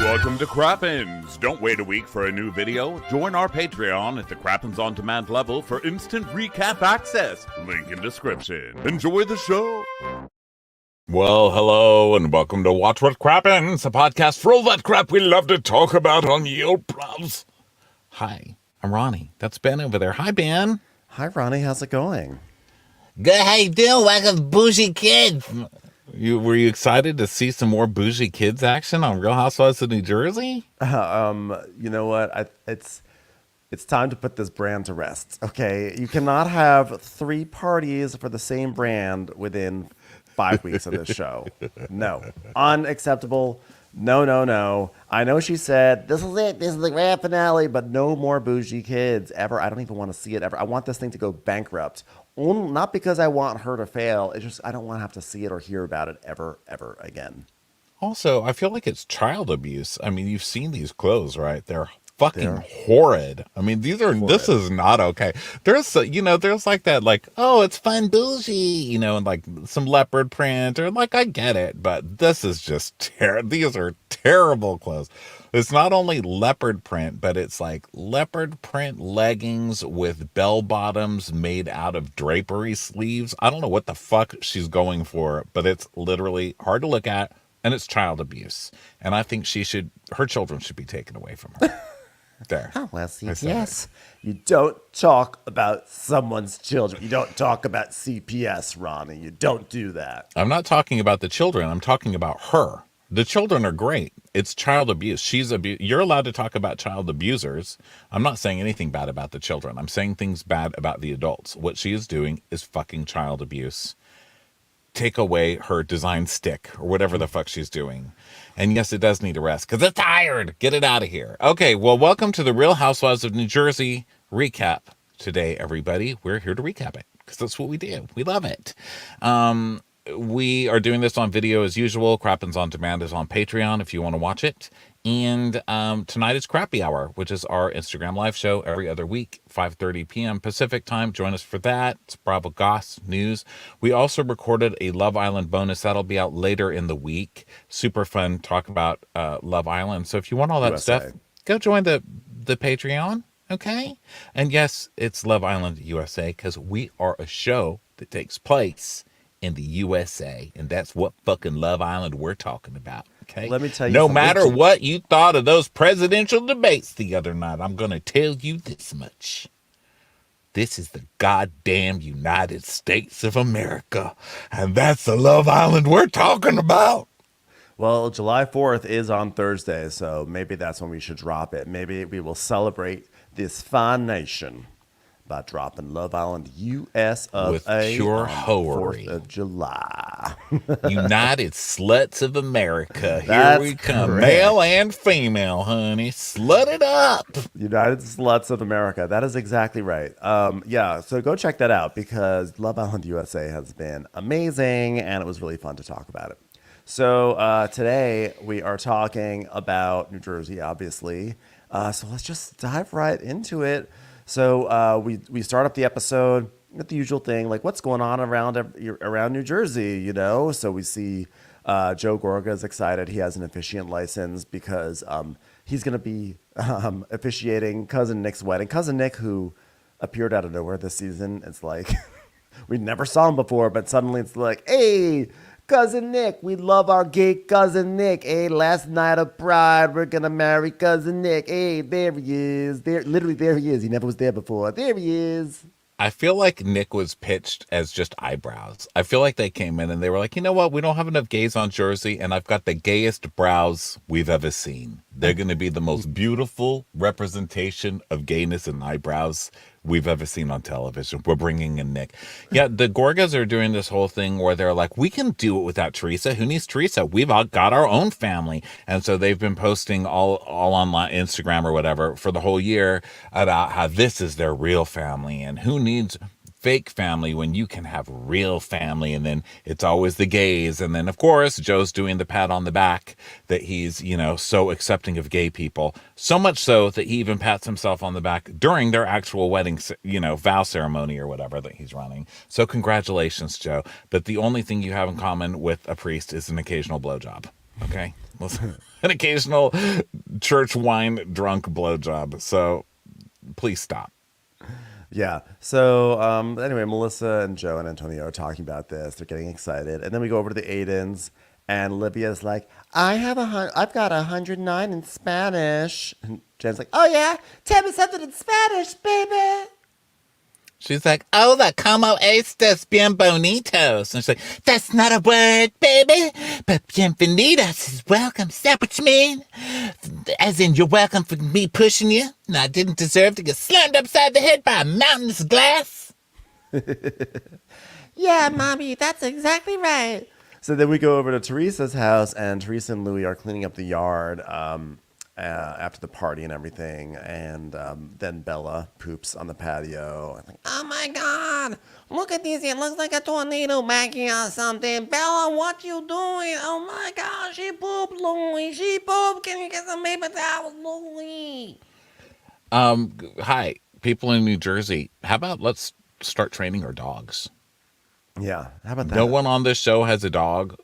Welcome to Crappens. Don't wait a week for a new video. Join our Patreon at the Crappens On Demand level for instant recap access. Link in description. Enjoy the show. Well, hello, and welcome to Watch What Crappens, a podcast for all that crap we love to talk about on the old pros. Hi, I'm Ronnie. That's Ben over there. Hi, Ben. Hi, Ronnie. How's it going? Good. How you doing? Welcome to Bougie Kids. Were you excited to see some more Bougie Kids action on Real Housewives of New Jersey? You know what? It's time to put this brand to rest. Okay, you cannot have 3 parties for the same brand within 5 weeks of this show. No, unacceptable. No. I know she said this is it. This is the grand finale, but no more Bougie Kids ever. I don't even want to see it ever. I want this thing to go bankrupt. Not because I want her to fail. It's just I don't want to have to see it or hear about it ever again. Also, I feel like it's child abuse. I mean, you've seen these clothes, right? They're fucking horrid. I mean, this is not okay. There's like that, like, oh, it's fun bougie, and like some leopard print, or like, I get it, but this is just these are terrible clothes. It's not only leopard print, but it's like leopard print leggings with bell bottoms made out of drapery sleeves. I don't know what the fuck she's going for, but it's literally hard to look at, and it's child abuse. And I think her children should be taken away from her. There. Oh, well, CPS. You don't talk about someone's children. You don't talk about CPS, Ronnie. You don't do that. I'm not talking about the children. I'm talking about her. The children are great. It's child abuse. You're allowed to talk about child abusers. I'm not saying anything bad about the children. I'm saying things bad about the adults. What she is doing is fucking child abuse. Take away her design stick or whatever the fuck she's doing. And yes, it does need a rest because it's tired. Get it out of here. Okay, well, welcome to the Real Housewives of New Jersey recap today, everybody. We're here to recap it because that's what we do. We love it. We are doing this on video as usual. Crappens On Demand is on Patreon if you want to watch it. And tonight is Crappy Hour, which is our Instagram live show every other week, 5:30 p.m. Pacific time. Join us for that. It's Bravo Goss News. We also recorded a Love Island bonus. That'll be out later in the week. Super fun talk about Love Island. So if you want all that stuff, go join the Patreon, okay? And yes, it's Love Island USA because we are a show that takes place in the USA, and that's what fucking Love Island we're talking about. Okay. Let me tell you. No matter what you thought of those presidential debates the other night, I'm going to tell you this much. This is the goddamn United States of America, and that's the Love Island we're talking about. Well, July 4th is on Thursday, so maybe that's when we should drop it. Maybe we will celebrate this fine nation by dropping Love Island US of with A pure on hoery. 4th of July. United Sluts of America. Here That's we come. correct. Male and female, honey. Slut it up. United Sluts of America. That is exactly right. Yeah, so go check that out because Love Island USA has been amazing, and it was really fun to talk about it. So today we are talking about New Jersey, obviously. So let's just dive right into it. So we start up the episode with the usual thing, like what's going on around New Jersey, So we see Joe Gorgas excited. He has an officiant license because he's going to be officiating Cousin Nick's wedding. Cousin Nick, who appeared out of nowhere this season. It's like we never saw him before, but suddenly it's like, hey, Cousin Nick, we love our gay Cousin Nick. Hey, last night of Pride, we're going to marry Cousin Nick. Hey, there he is. There he is. He never was there before. There he is. I feel like Nick was pitched as just eyebrows. I feel like they came in and they were like, you know what? We don't have enough gays on Jersey, and I've got the gayest brows we've ever seen. They're going to be the most beautiful representation of gayness and eyebrows we've ever seen on television. We're bringing in Nick. Yeah, the Gorgas are doing this whole thing where they're like, we can do it without Teresa. Who needs Teresa? We've all got our own family. And so they've been posting all online, Instagram or whatever, for the whole year about how this is their real family and who needs fake family when you can have real family. And then it's always the gays. And then, of course, Joe's doing the pat on the back that he's, so accepting of gay people. So much so that he even pats himself on the back during their actual wedding, vow ceremony or whatever that he's running. So congratulations, Joe. But the only thing you have in common with a priest is an occasional blowjob. Okay? An occasional church wine drunk blowjob. So please stop. Yeah. So anyway, Melissa and Joe and Antonio are talking about this. They're getting excited, and then we go over to the Aydens, and Libya's like, I've got 109 in Spanish." And Jen's like, "Oh yeah, tell me something in Spanish, baby." She's like, "Oh, the como estas bien bonitos." And she's like, "That's not a word, baby. But bienvenidos is welcome. Is that what you mean? As in, you're welcome for me pushing you? And I didn't deserve to get slammed upside the head by a mountainous glass?" Yeah, mommy, that's exactly right. So then we go over to Teresa's house, and Teresa and Louie are cleaning up the yard after the party and everything. And then Bella poops on the patio. I'm like, Oh my God! Look at this! It looks like a tornado back here or something. Bella, what you doing? Oh my God! She pooped, Louie. She pooped. Can you get some paper towels, Louie? Hi, people in New Jersey. How about let's start training our dogs? yeah, how about that? No one on this show has a dog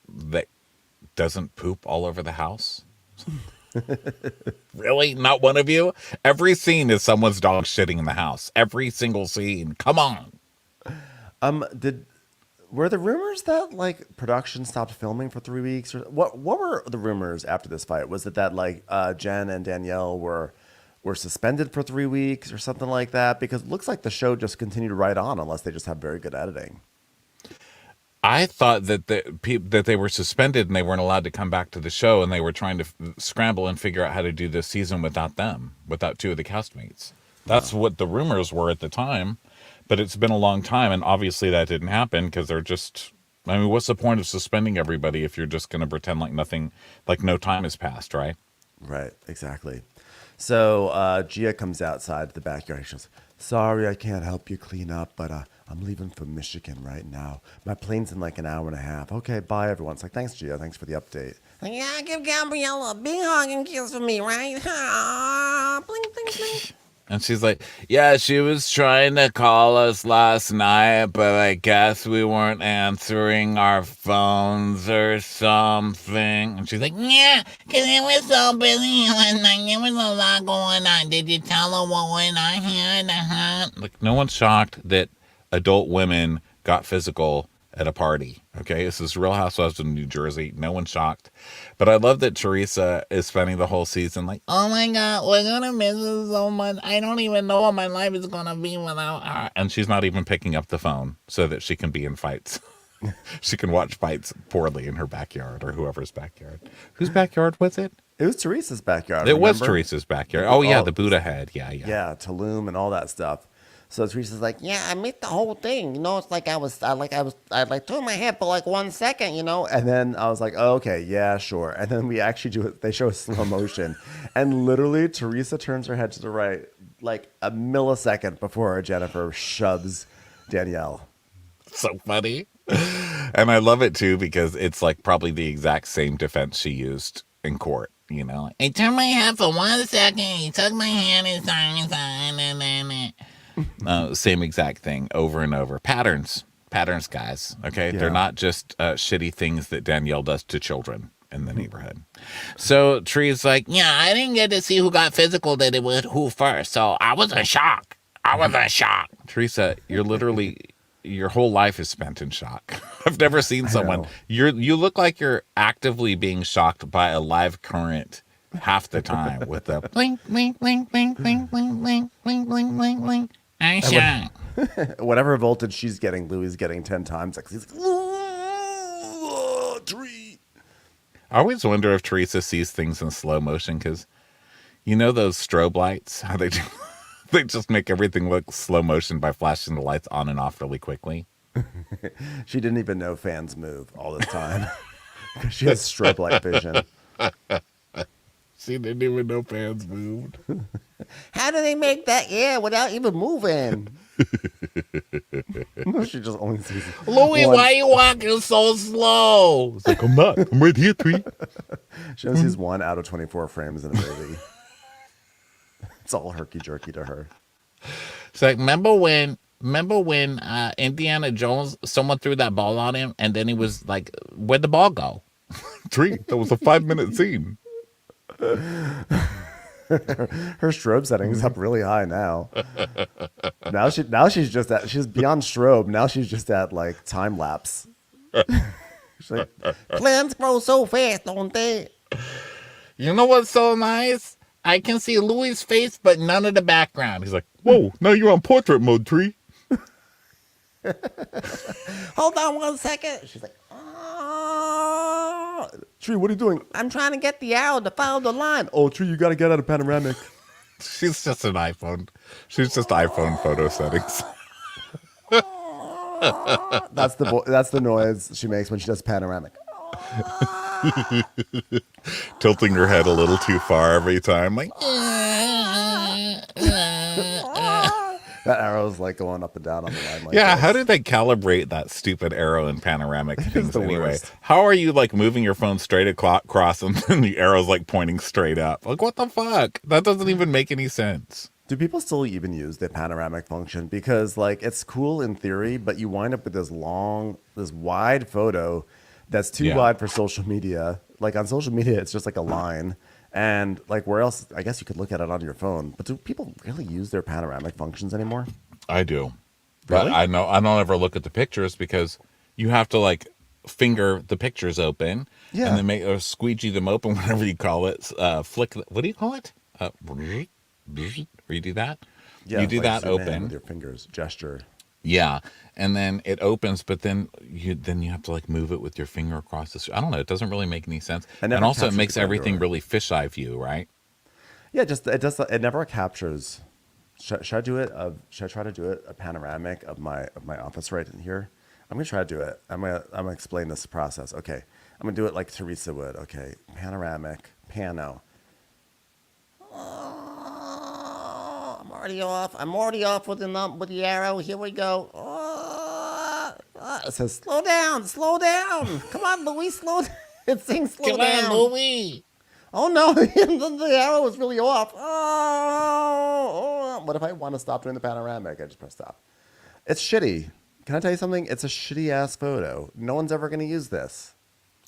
that doesn't poop all over the house. Really? Not one of you? Every scene is someone's dog shitting in the house. Every single scene. Come on. Were the rumors that like production stopped filming for 3 weeks, or what were the rumors after this fight? Was it that like Jen and Danielle were suspended for 3 weeks or something like that? Because it looks like the show just continued right on unless they just have very good editing. I thought that that they were suspended and they weren't allowed to come back to the show, and they were trying to scramble and figure out how to do this season without them, without two of the castmates. That's what the rumors were at the time, but it's been a long time, and obviously that didn't happen because they're just. I mean, what's the point of suspending everybody if you're just going to pretend like nothing, like no time has passed, right? Right, exactly. So Gia comes outside the backyard. She goes, "Sorry, I can't help you clean up, but I'm leaving for Michigan right now. My plane's in like an hour and a half. Okay, bye, everyone." It's like, "Thanks, Gia. Thanks for the update." Yeah, give Gabriella a big hug and kiss for me, right? Ah, bling, bling, bling. And she's like, "Yeah, she was trying to call us last night, but I guess we weren't answering our phones or something." And she's like, Yeah, because it was so busy last night. There was a lot going on. Did you tell her what went on here in the house? like, no one's shocked that adult women got physical at a party. Okay, this is Real Housewives of New Jersey. No one's shocked. But I love that Teresa is spending the whole season like, Oh my God, we're going to miss her so much. I don't even know what my life is going to be without her. and she's not even picking up the phone so that she can be in fights. She can watch fights poorly in her backyard or whoever's backyard. Whose backyard was it? It was Teresa's backyard. It was remember? Teresa's backyard. Oh yeah, Oh, the Buddha head. Yeah. Yeah, Tulum and all that stuff. So Teresa's like, Yeah, I missed the whole thing. You know, it's like I turned my head for like 1 second, you know? and then I was like, "Oh, okay, yeah, sure." And then we actually do it. They show a slow motion, and literally Teresa turns her head to the right like a millisecond before Jennifer shoves Danielle. So funny. And I love it too because it's like probably the exact same defense she used in court. You know, like, He turned my head for 1 second. He took my hand and then. same exact thing over and over. Patterns, guys. Okay, Yeah. they're not just shitty things that Danielle does to children in the neighborhood. So Tree's like, Yeah, I didn't get to see who got physical that it with who first, so I was in shock. Teresa, you're literally your whole life is spent in shock. I've never seen someone. know. You look like you're actively being shocked by a live current half the time with the Blink, blink, blink, blink, blink, blink, blink, blink, blink, blink, blink. I'm shocked. Whatever voltage she's getting, Louis is getting 10 times. Like, he's like, "Ooh, tree." I always wonder if Teresa sees things in slow motion because you know those strobe lights, how they do, they just make everything look slow motion by flashing the lights on and off really quickly. She didn't even know fans move all this time because she has strobe light vision. She didn't even know fans moved. How do they make that air without even moving? No, she just only sees Louis, one. why are you walking so slow? It's like, I'm not. I'm right here, Tree. She only sees 1 out of 24 frames in a movie. It's all herky jerky to her. It's like, remember when Indiana Jones, someone threw that ball on him, and then he was like, where'd the ball go? Tree, that was a 5-minute scene. Her strobe setting is up really high now. She's beyond strobe. Now she's just at like time lapse. She's like, Plants grow so fast, don't they? You know what's so nice? I can see Louis' face, but none of the background. He's like, whoa, now you're on portrait mode, Tree. Hold on 1 second. she's like, Tree, what are you doing? I'm trying to get the arrow to follow the line. Oh, Tree, you got to get out of panoramic. She's just an iPhone. She's just iPhone photo settings. That's the noise she makes when she does panoramic. Tilting her head a little too far every time. Like, That arrow's like going up and down on the line. Like yeah, this. how did they calibrate that stupid arrow and panoramic things the anyway? worst. How are you like moving your phone straight across and then the arrow's like pointing straight up? Like, what the fuck? That doesn't even make any sense. Do people still even use the panoramic function? Because like it's cool in theory, but you wind up with this wide photo that's too wide for social media. Like on social media, it's just like a line. And like where else? I guess you could look at it on your phone. But do people really use their panoramic functions anymore? I do. But Really? I don't ever look at the pictures because you have to like finger the pictures open Yeah. and then make or squeegee them open, whatever you call it. Flick. What do you call it? Or you do that? Yeah, you do like that zoom in open. with your fingers gesture. Yeah, and then it opens, but then you have to like move it with your finger across the. I don't know. It doesn't really make any sense. It never And also, it captures makes the everything grandeur. really fisheye view, right? Yeah, just it does. It never captures. Should I do it? Should I try to do it a panoramic of my office right in here? I'm gonna try to do it. I'm gonna explain this process. Okay, I'm gonna do it like Teresa would. Okay, panoramic, pano. I'm already off with the arrow. Here we go. It says Slow down. Come on, Louis, slow down. It sings slow Come down. on, Louis. Oh no, the arrow is really off. What if I want to stop doing the panoramic? I just press stop. It's shitty. Can I tell you something? It's a shitty ass photo. No one's ever gonna use this.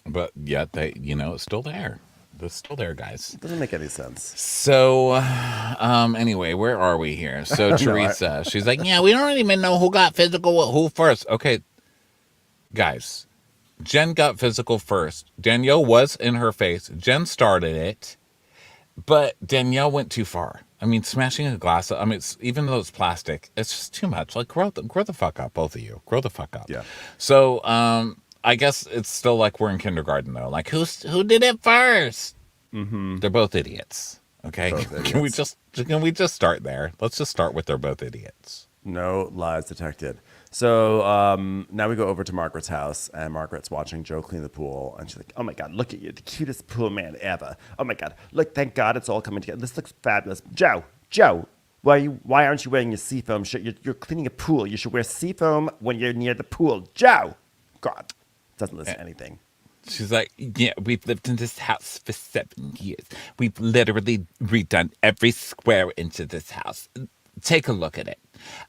But yet they, it's still there. It's still there, guys. It doesn't make any sense. So, anyway, where are we here? So Teresa, she's like, Yeah, we don't even know who got physical with who first. okay, guys, Jen got physical first. Danielle was in her face. Jen started it, but Danielle went too far. I mean, smashing a glass. I mean, even though it's plastic, it's just too much. Like, grow the fuck up, both of you. Grow the fuck up. Yeah. So, I guess it's still like we're in kindergarten though. Like, who did it first? Mm-hmm. They're both idiots. Okay. Both Can idiots. we just start there? Let's just start with they're both idiots. No lies detected. So now we go over to Margaret's house, and Margaret's watching Joe clean the pool, and she's like, "Oh my God, look at you, the cutest pool man ever! Oh my God, look, thank God it's all coming together. This looks fabulous, Joe. Why aren't you wearing your seafoam shirt? You're cleaning a pool. You should wear seafoam when you're near the pool, Joe. God, doesn't listen to anything. She's like, yeah, we've lived in this house for 7 years. We've literally redone every square inch of this house. Take a look at it.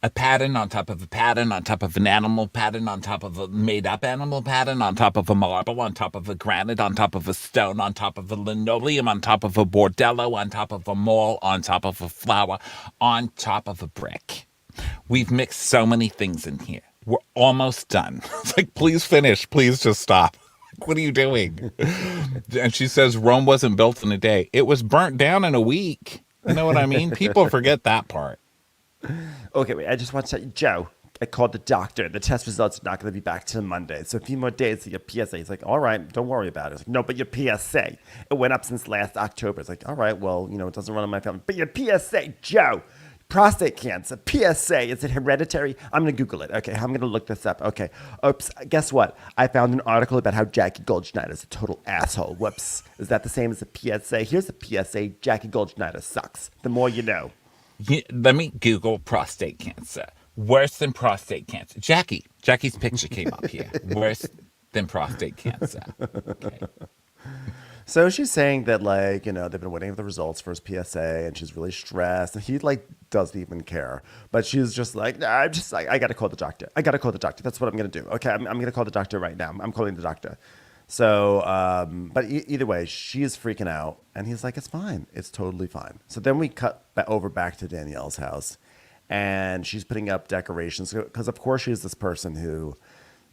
A pattern on top of a pattern, on top of an animal pattern, on top of a made-up animal pattern, on top of a marble, on top of a granite, on top of a stone, on top of a linoleum, on top of a bordello, on top of a mole, on top of a flower, on top of a brick. We've mixed so many things in here. We're almost done. It's like, please finish. Please just stop. What are you doing? And she says Rome wasn't built in a day. It was burnt down in a week. You know what I mean? People forget that part. Okay, wait, I just want to tell you, Joe, I called the doctor. The test results are not going to be back till Monday. So a few more days to your PSA. He's like, all right, don't worry about it. It's like, no, but your PSA. It went up since last October. It's like, all right, well, it doesn't run in my family. But your PSA, Joe, prostate cancer, PSA, is it hereditary? I'm going to Google it. Okay, I'm going to look this up. Okay, oops, guess what? I found an article about how Jackie Goldschneider is a total asshole. Whoops. Is that the same as a PSA? Here's a PSA. Jackie Goldschneider sucks. The more you know. Let me Google prostate cancer. Worse than prostate cancer. Jackie's picture came up here. Worse than prostate cancer. Okay. So she's saying that, they've been waiting for the results for his PSA, and she's really stressed, and he, doesn't even care. But she's just like, nah, I got to call the doctor. That's what I'm going to do. Okay, I'm going to call the doctor right now. I'm calling the doctor. So, but either way, she's freaking out, and he's like, "It's fine. It's totally fine." So then we cut over back to Danielle's house, and she's putting up decorations because, of course, she's this person who,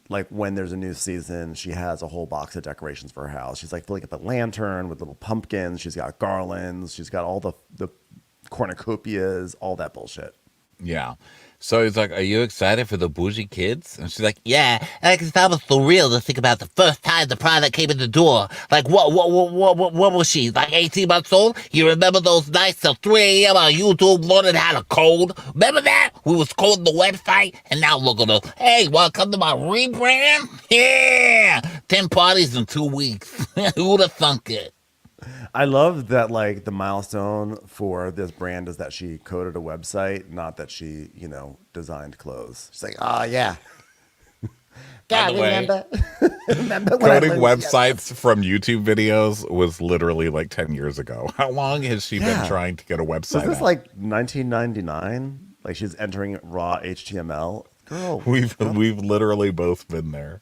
like, when there's a new season, she has a whole box of decorations for her house. She's like filling up a lantern with little pumpkins. She's got garlands. She's got all the cornucopias, all that bullshit. Yeah. So he's like, "Are you excited for the Bougie kids?" And she's like, Yeah, because that was surreal to think about the first time the product came in the door. Like, what was she? Like 18 months old? You remember those nights till 3 a.m. on YouTube learning how to code? Remember that? We was coding the website, and now look at us. Hey, want to come to my rebrand? Yeah! 10 parties in 2 weeks. Who'd have thunk it? I love that, like, the milestone for this brand is that she coded a website, not that she, designed clothes. She's like, oh, yeah. by God, the way, remember? Remember when I coding lived websites from YouTube videos was literally like 10 years ago. How long has she been Yeah. trying to get a Was website this up? like 1999? Like she's entering raw HTML? Girl, We've literally both been there,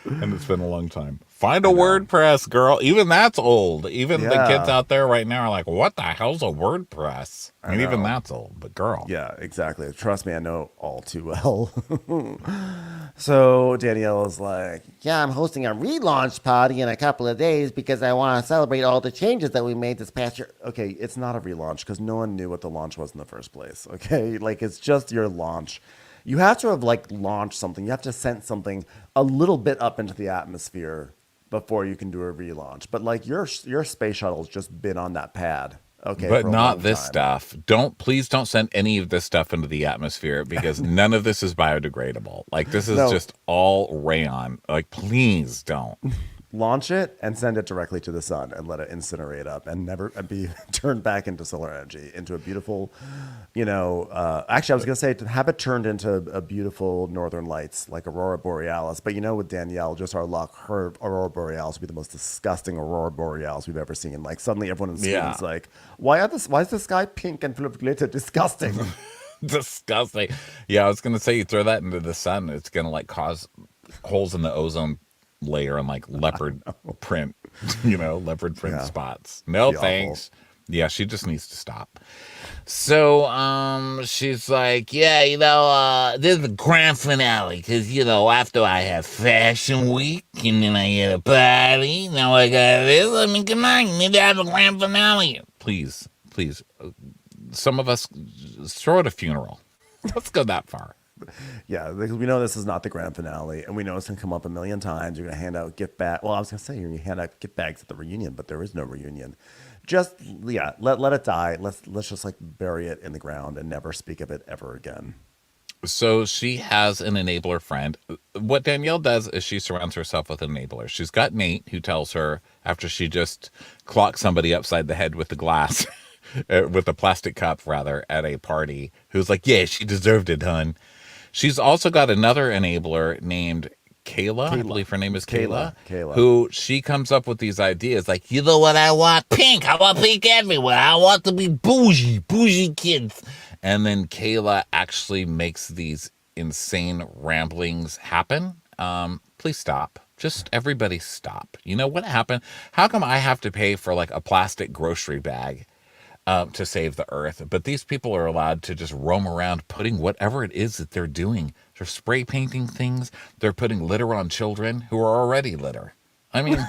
and it's been a long time. Find a WordPress, girl. Even that's old. Even the kids Yeah. out there right now are like, "What the hell's a WordPress?" I mean, even know. that's old. But girl, yeah, exactly. Trust me, I know all too well. So Danielle is like, Yeah, I'm hosting a relaunch party in a couple of days because I want to celebrate all the changes that we made this past year. okay, it's not a relaunch because no one knew what the launch was in the first place. Okay, like it's just your launch. You have to have like launched something. You have to send something a little bit up into the atmosphere before you can do a relaunch. But like your space shuttle's just been on that pad. Okay, but for a not long this time. stuff. Please don't send any of this stuff into the atmosphere because none of this is biodegradable. Like this is No. just all rayon. Like please don't. Launch it and send it directly to the sun and let it incinerate up and never and be turned back into solar energy into a beautiful, actually I was gonna say to have it turned into a beautiful northern lights like aurora borealis. But with Danielle, just our luck, her aurora borealis would be the most disgusting aurora borealis we've ever seen. Like suddenly everyone in Sweden's like, why is the sky pink and full of glitter? Disgusting. Disgusting. Yeah, I was gonna say you throw that into the sun, it's gonna like cause holes in the ozone layer and like leopard print, leopard print Yeah. spots. No Be awful. thanks. Yeah, she just needs to stop. So, she's like, Yeah, this is the grand finale because, after I had Fashion Week and then I had a party, now I got this. I mean, come on, you need to have a grand finale. please, some of us throw at a funeral. Let's go that far. Yeah, because we know this is not the grand finale, and we know it's gonna come up a million times. You're gonna hand out gift bag. Well, I was gonna say you're gonna hand out gift bags at the reunion, but there is no reunion. Just let it die. Let's just like bury it in the ground and never speak of it ever again. So she has an enabler friend. What Danielle does is she surrounds herself with enablers. She's got Nate, who tells her after she just clocked somebody upside the head with the glass, with a plastic cup, rather, at a party, who's like, "Yeah, she deserved it, hun." She's also got another enabler named Kayla. I believe her name is Kayla. Kayla. Who she comes up with these ideas like, You know what I want? Pink. I want pink everywhere. I want to be bougie kids. and then Kayla actually makes these insane ramblings happen. Please stop. Just everybody stop. You know what happened? How come I have to pay for like a plastic grocery bag to save the earth, but these people are allowed to just roam around putting whatever it is that they're doing? They're spray painting things. They're putting litter on children who are already litter. I mean,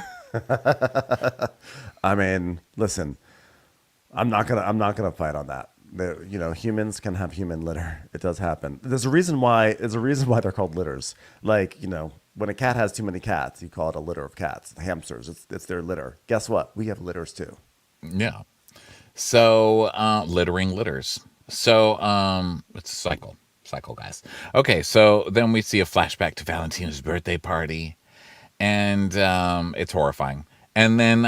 Listen, I'm not gonna fight on that. Humans can have human litter. It does happen. There's a reason why. They're called litters. Like when a cat has too many cats, you call it a litter of cats. The hamsters, it's their litter. Guess what? We have litters too. yeah. So littering litters. So it's a cycle, guys. Okay, so then we see a flashback to Valentina's birthday party, and it's horrifying. And then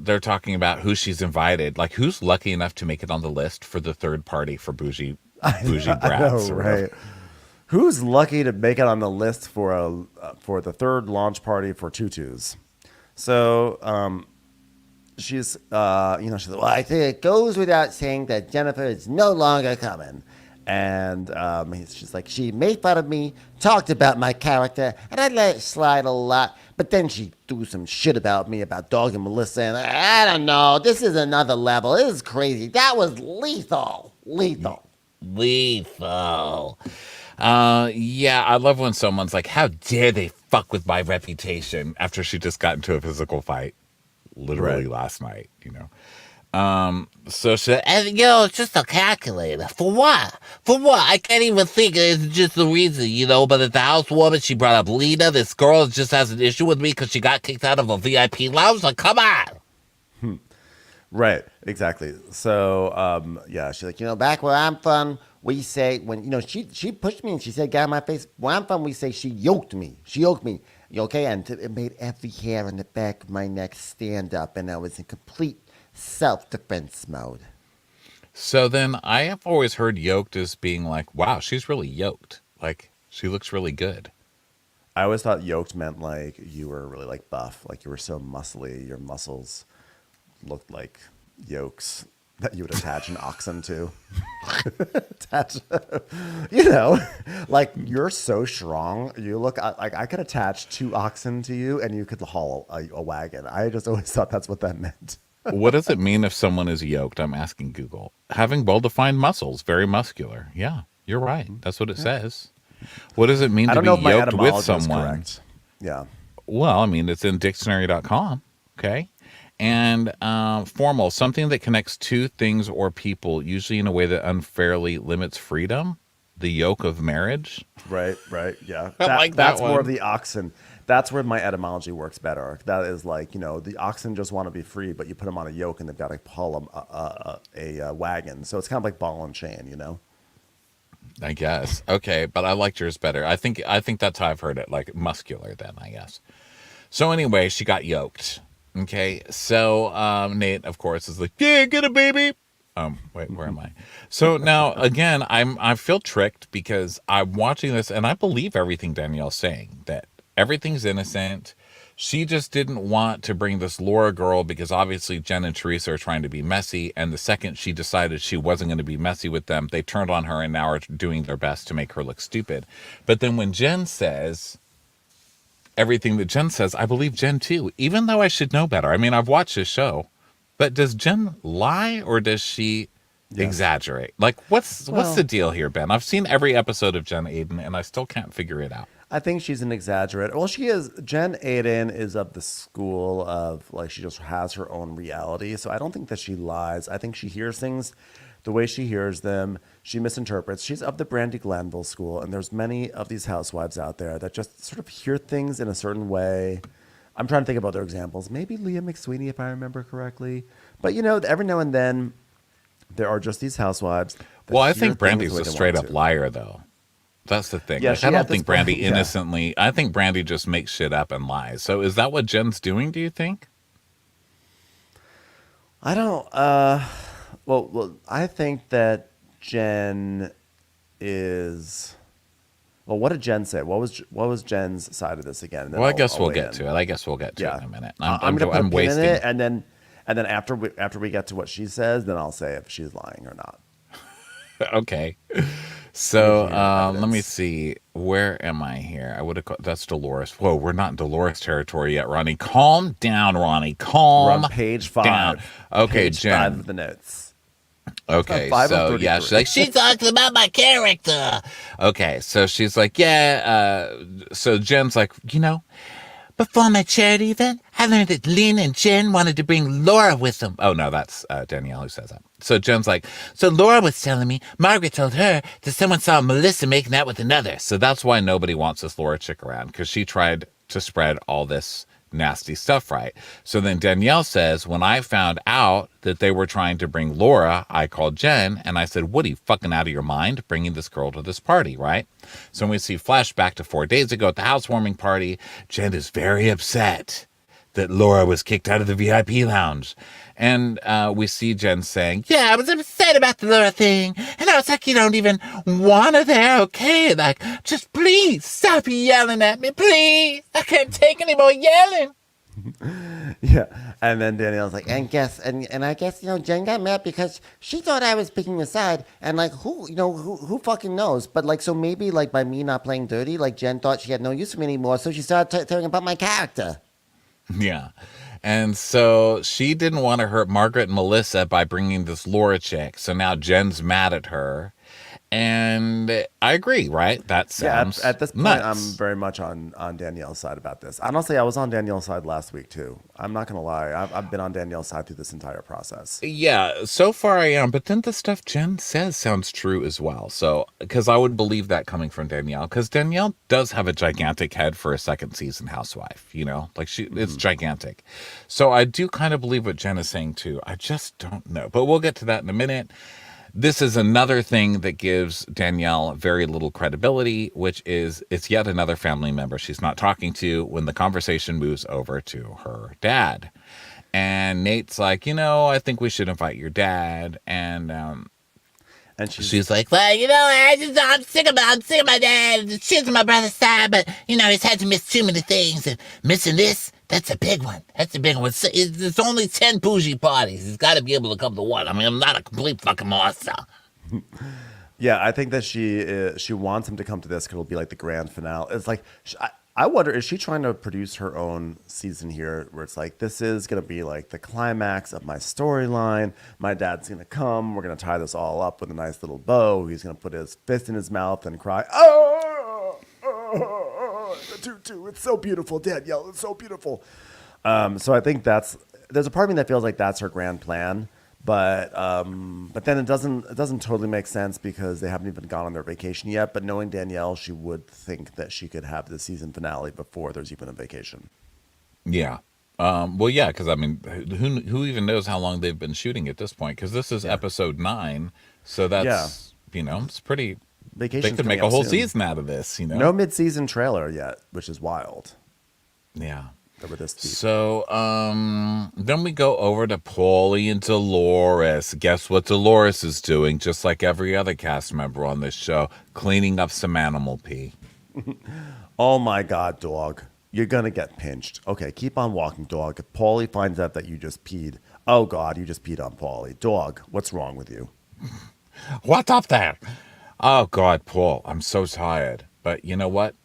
they're talking about who she's invited, like who's lucky enough to make it on the list for the third party for Bougie brats. I know, or right? Who's lucky to make it on the list for the third launch party for tutus? So she's like, well, I think it goes without saying that Jennifer is no longer coming. And she's like, she made fun of me, talked about my character, and I let it slide a lot. But then she threw some shit about me, about Dog and Melissa, and I don't know. This is another level. This is crazy. That was lethal. Lethal. Lethal. Yeah, I love when someone's like, how dare they fuck with my reputation after she just got into a physical fight literally last night, you know. So she said, And it's just a calculator. For what? For what? I can't even think it's just the reason, But at the housewarming, she brought up Lena. This girl just has an issue with me because she got kicked out of a VIP lounge. Like, come on. Right, exactly. So, she's like, back where I'm from, we say, when, she pushed me and she said, get out of my face. Where I'm from, we say she yoked me. She yoked me. Okay? And it made every hair on the back of my neck stand up, and I was in complete self-defense mode. So then I have always heard yoked as being like, wow, she's really yoked. Like, she looks really good. I always thought yoked meant like you were really like buff, like you were so muscly, your muscles looked like yokes that you would attach an oxen to. Like you're so strong. You look like I could attach 2 oxen to you and you could haul a wagon. I just always thought that's what that meant. What does it mean if someone is yoked? I'm asking Google. Having well-defined muscles, very muscular. Yeah, you're right. That's what it says. What does it mean to be yoked with someone? Correct. Yeah. Well, I mean, it's in dictionary.com. Okay. And formal, something that connects 2 things or people, usually in a way that unfairly limits freedom. The yoke of marriage. Right. Yeah. I like that that's one. more of the oxen. That's where my etymology works better. That is like, the oxen just want to be free, but you put them on a yoke and they've got to pull a wagon. So it's kind of like ball and chain, I guess. Okay, but I liked yours better. I think that's how I've heard it, like muscular then, I guess. So anyway, she got yoked. Okay, so Nate, of course, is like, yeah, get a baby. Wait, where am I? So now, again, I feel tricked because I'm watching this and I believe everything Danielle's saying, that everything's innocent. She just didn't want to bring this Laura girl because obviously Jen and Teresa are trying to be messy. And the second she decided she wasn't going to be messy with them, they turned on her and now are doing their best to make her look stupid. But then when Jen says everything that Jen says, I believe Jen too, even though I should know better. I mean, I've watched this show, but does Jen lie or does she exaggerate? Like, what's the deal here, Ben? I've seen every episode of Jen Aydin and I still can't figure it out. I think she's an exaggerate. Well, she is. Jen Aydin is of the school of like she just has her own reality. So I don't think that she lies. I think she hears things the way she hears them. She misinterprets. She's of the Brandy Glanville school, and there's many of these housewives out there that just sort of hear things in a certain way. I'm trying to think of other examples. Maybe Leah McSweeney, if I remember correctly. But every now and then there are just these housewives. Well, I think Brandy's a straight up liar, though. That's the thing. Yeah, I don't think Brandy innocently. I think Brandy just makes shit up and lies. So is that what Jen's doing, do you think? I don't. Well, I think that Jen is. Well, what did Jen say? What was Jen's side of this again? Well, I guess we'll get to it. I guess we'll get to it in a minute. I'm going to put a pin in it, and then after we get to what she says, then I'll say if she's lying or not. Okay. So let me see. Where am I here? I would have. That's Dolores. Whoa, we're not in Dolores territory yet, Ronnie. Calm down, Ronnie. We're on page 5. Down. Okay, page Jen. 5 of the notes. Okay, 5 so of yeah, she's like, She talks about my character. okay, so she's like, yeah. So Jen's like, Before my charity event, I learned that Lena and Jen wanted to bring Laura with them. oh no, that's Danielle who says that. So Jen's like, So Laura was telling me Margaret told her that someone saw Melissa making out with another. so that's why nobody wants this Laura chick around, because she tried to spread all this nasty stuff, right? So then Danielle says, when I found out that they were trying to bring Laura, I called Jen and I said, what, are you fucking out of your mind bringing this girl to this party, right? So when we see flashback to 4 days ago at the housewarming party, Jen is very upset that Laura was kicked out of the VIP lounge. And we see Jen saying, Yeah, I was upset about the Laura thing. And I was like, you don't even want her there, okay? Like, just please stop yelling at me, please. I can't take any more yelling. Yeah. And then Danielle's like, And I guess, Jen got mad because she thought I was picking a side. And like, who fucking knows? But like, so maybe like by me not playing dirty, like Jen thought she had no use for me anymore. So she started telling about my character. Yeah. And so she didn't want to hurt Margaret and Melissa by bringing this Laura chick. So now Jen's mad at her. And I agree, right? That sounds at this point, nuts. I'm very much on Danielle's side about this. Honestly, I was on Danielle's side last week, too. I'm not going to lie. I've been on Danielle's side through this entire process. Yeah, so far I am, but then the stuff Jen says sounds true as well. So, because I would believe that coming from Danielle, because Danielle does have a gigantic head for a second season housewife, like it's gigantic. So I do kind of believe what Jen is saying too. I just don't know, but we'll get to that in a minute. This is another thing that gives Danielle very little credibility, which is it's yet another family member she's not talking to when the conversation moves over to her dad. And Nate's like, I think we should invite your dad. And she's like, well, I'm sick of my dad. She's my brother's side, but, he's had to miss too many things. And missing this, that's a big one. It's only 10 Bougie parties. He's got to be able to come to one. I mean, I'm not a complete fucking monster. Yeah, I think that she wants him to come to this because it'll be like the grand finale. It's like, I wonder, is she trying to produce her own season here where it's like, this is going to be like the climax of my storyline. My dad's going to come. We're going to tie this all up with a nice little bow. He's going to put his fist in his mouth and cry, the tutu. It's so beautiful, Danielle. It's so beautiful. So I think there's a part of me that feels like that's her grand plan. But then it doesn't totally make sense because they haven't even gone on their vacation yet. But knowing Danielle, she would think that she could have the season finale before there's even a vacation. yeah. Well, yeah, because I mean, who even knows how long they've been shooting at this point? Because this is episode 9, so that's it's pretty. Vacation's they could make coming a up whole soon. season out of this. No mid-season trailer yet, which is wild. Yeah. Over this deep. So then we go over to Paulie and Dolores. Guess what Dolores is doing? Just like every other cast member on this show, cleaning up some animal pee. Oh my God, dog. You're going to get pinched. Okay, keep on walking, dog. If Paulie finds out that you just peed, oh God, you just peed on Paulie. Dog, what's wrong with you? What's up there? Oh God, Paul, I'm so tired. But you know what?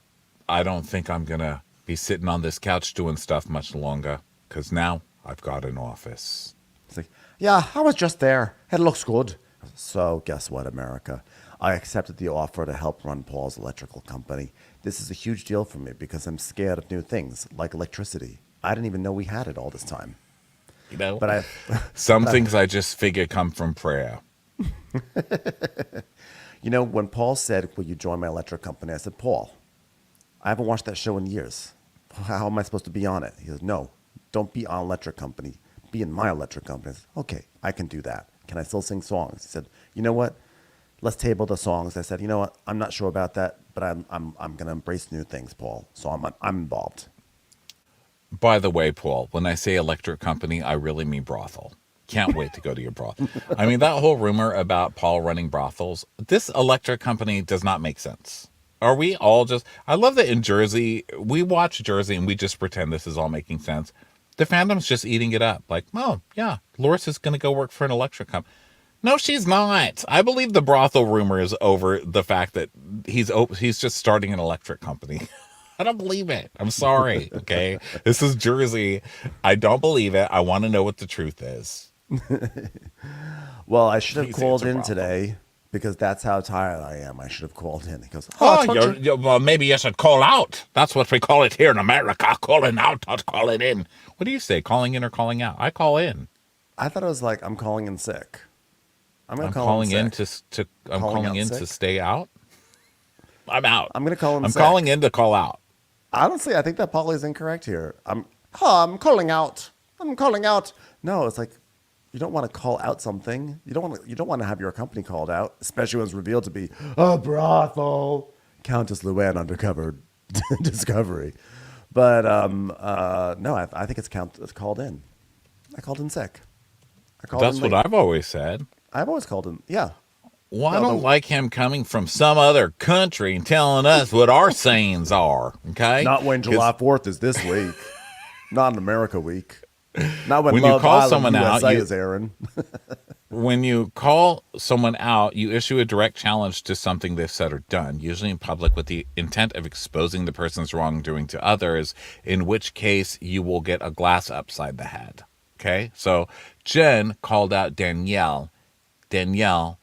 I don't think I'm going to be sitting on this couch doing stuff much longer, because now I've got an office. It's like, yeah, I was just there. It looks good. So guess what, America? I accepted the offer to help run Paul's electrical company. This is a huge deal for me because I'm scared of new things, like electricity. I didn't even know we had it all this time. But some things I just figure come from prayer. When Paul said, will you join my electric company? I said, Paul, I haven't watched that show in years. How am I supposed to be on it? He goes, no, don't be on electric company. Be in my electric company. I said, okay, I can do that. Can I still sing songs? He said, you know what? Let's table the songs. I said, you know what? I'm not sure about that, but I'm going to embrace new things, Paul. So I'm involved. By the way, Paul, when I say electric company, I really mean brothel. Can't wait to go to your brothel. I mean, that whole rumor about Paul running brothels, this electric company does not make sense. Are we all just... I love that in Jersey, we watch Jersey and we just pretend this is all making sense. The fandom's just eating it up. Like, oh, yeah, Dolores is going to go work for an electric company. No, she's not. I believe the brothel rumor is over the fact that he's just starting an electric company. I don't believe it. I'm sorry, okay? This is Jersey. I don't believe it. I want to know what the truth is. Well, I should have called in today because that's how tired I am. I should have called in. He goes, well, maybe you should call out. That's what we call it here in America. Calling out, not calling in. What do you say, calling in or calling out? I call in. I thought it was like, I'm calling in sick. I'm calling in to stay out. I'm out. I'm going to call him sick. Calling in to call out. Honestly, I think that Paulie's incorrect here. I'm calling out. I'm calling out. No, it's like you don't want to call out something. You don't want to have your company called out, especially when it's revealed to be a brothel. Countess Luann undercover discovery. But no, I think it's called in. I called in sick. That's what I've always said. I've always called him. Yeah. Well, I don't like him coming from some other country and telling us what our sayings are, okay? Not when July 4th is this week. Not in America week. Not when When you Love call Island someone out, USA you is airing. when you call someone out, you issue a direct challenge to something they've said or done, usually in public with the intent of exposing the person's wrongdoing to others, in which case you will get a glass upside the head. Okay? So Jen called out Danielle. Danielle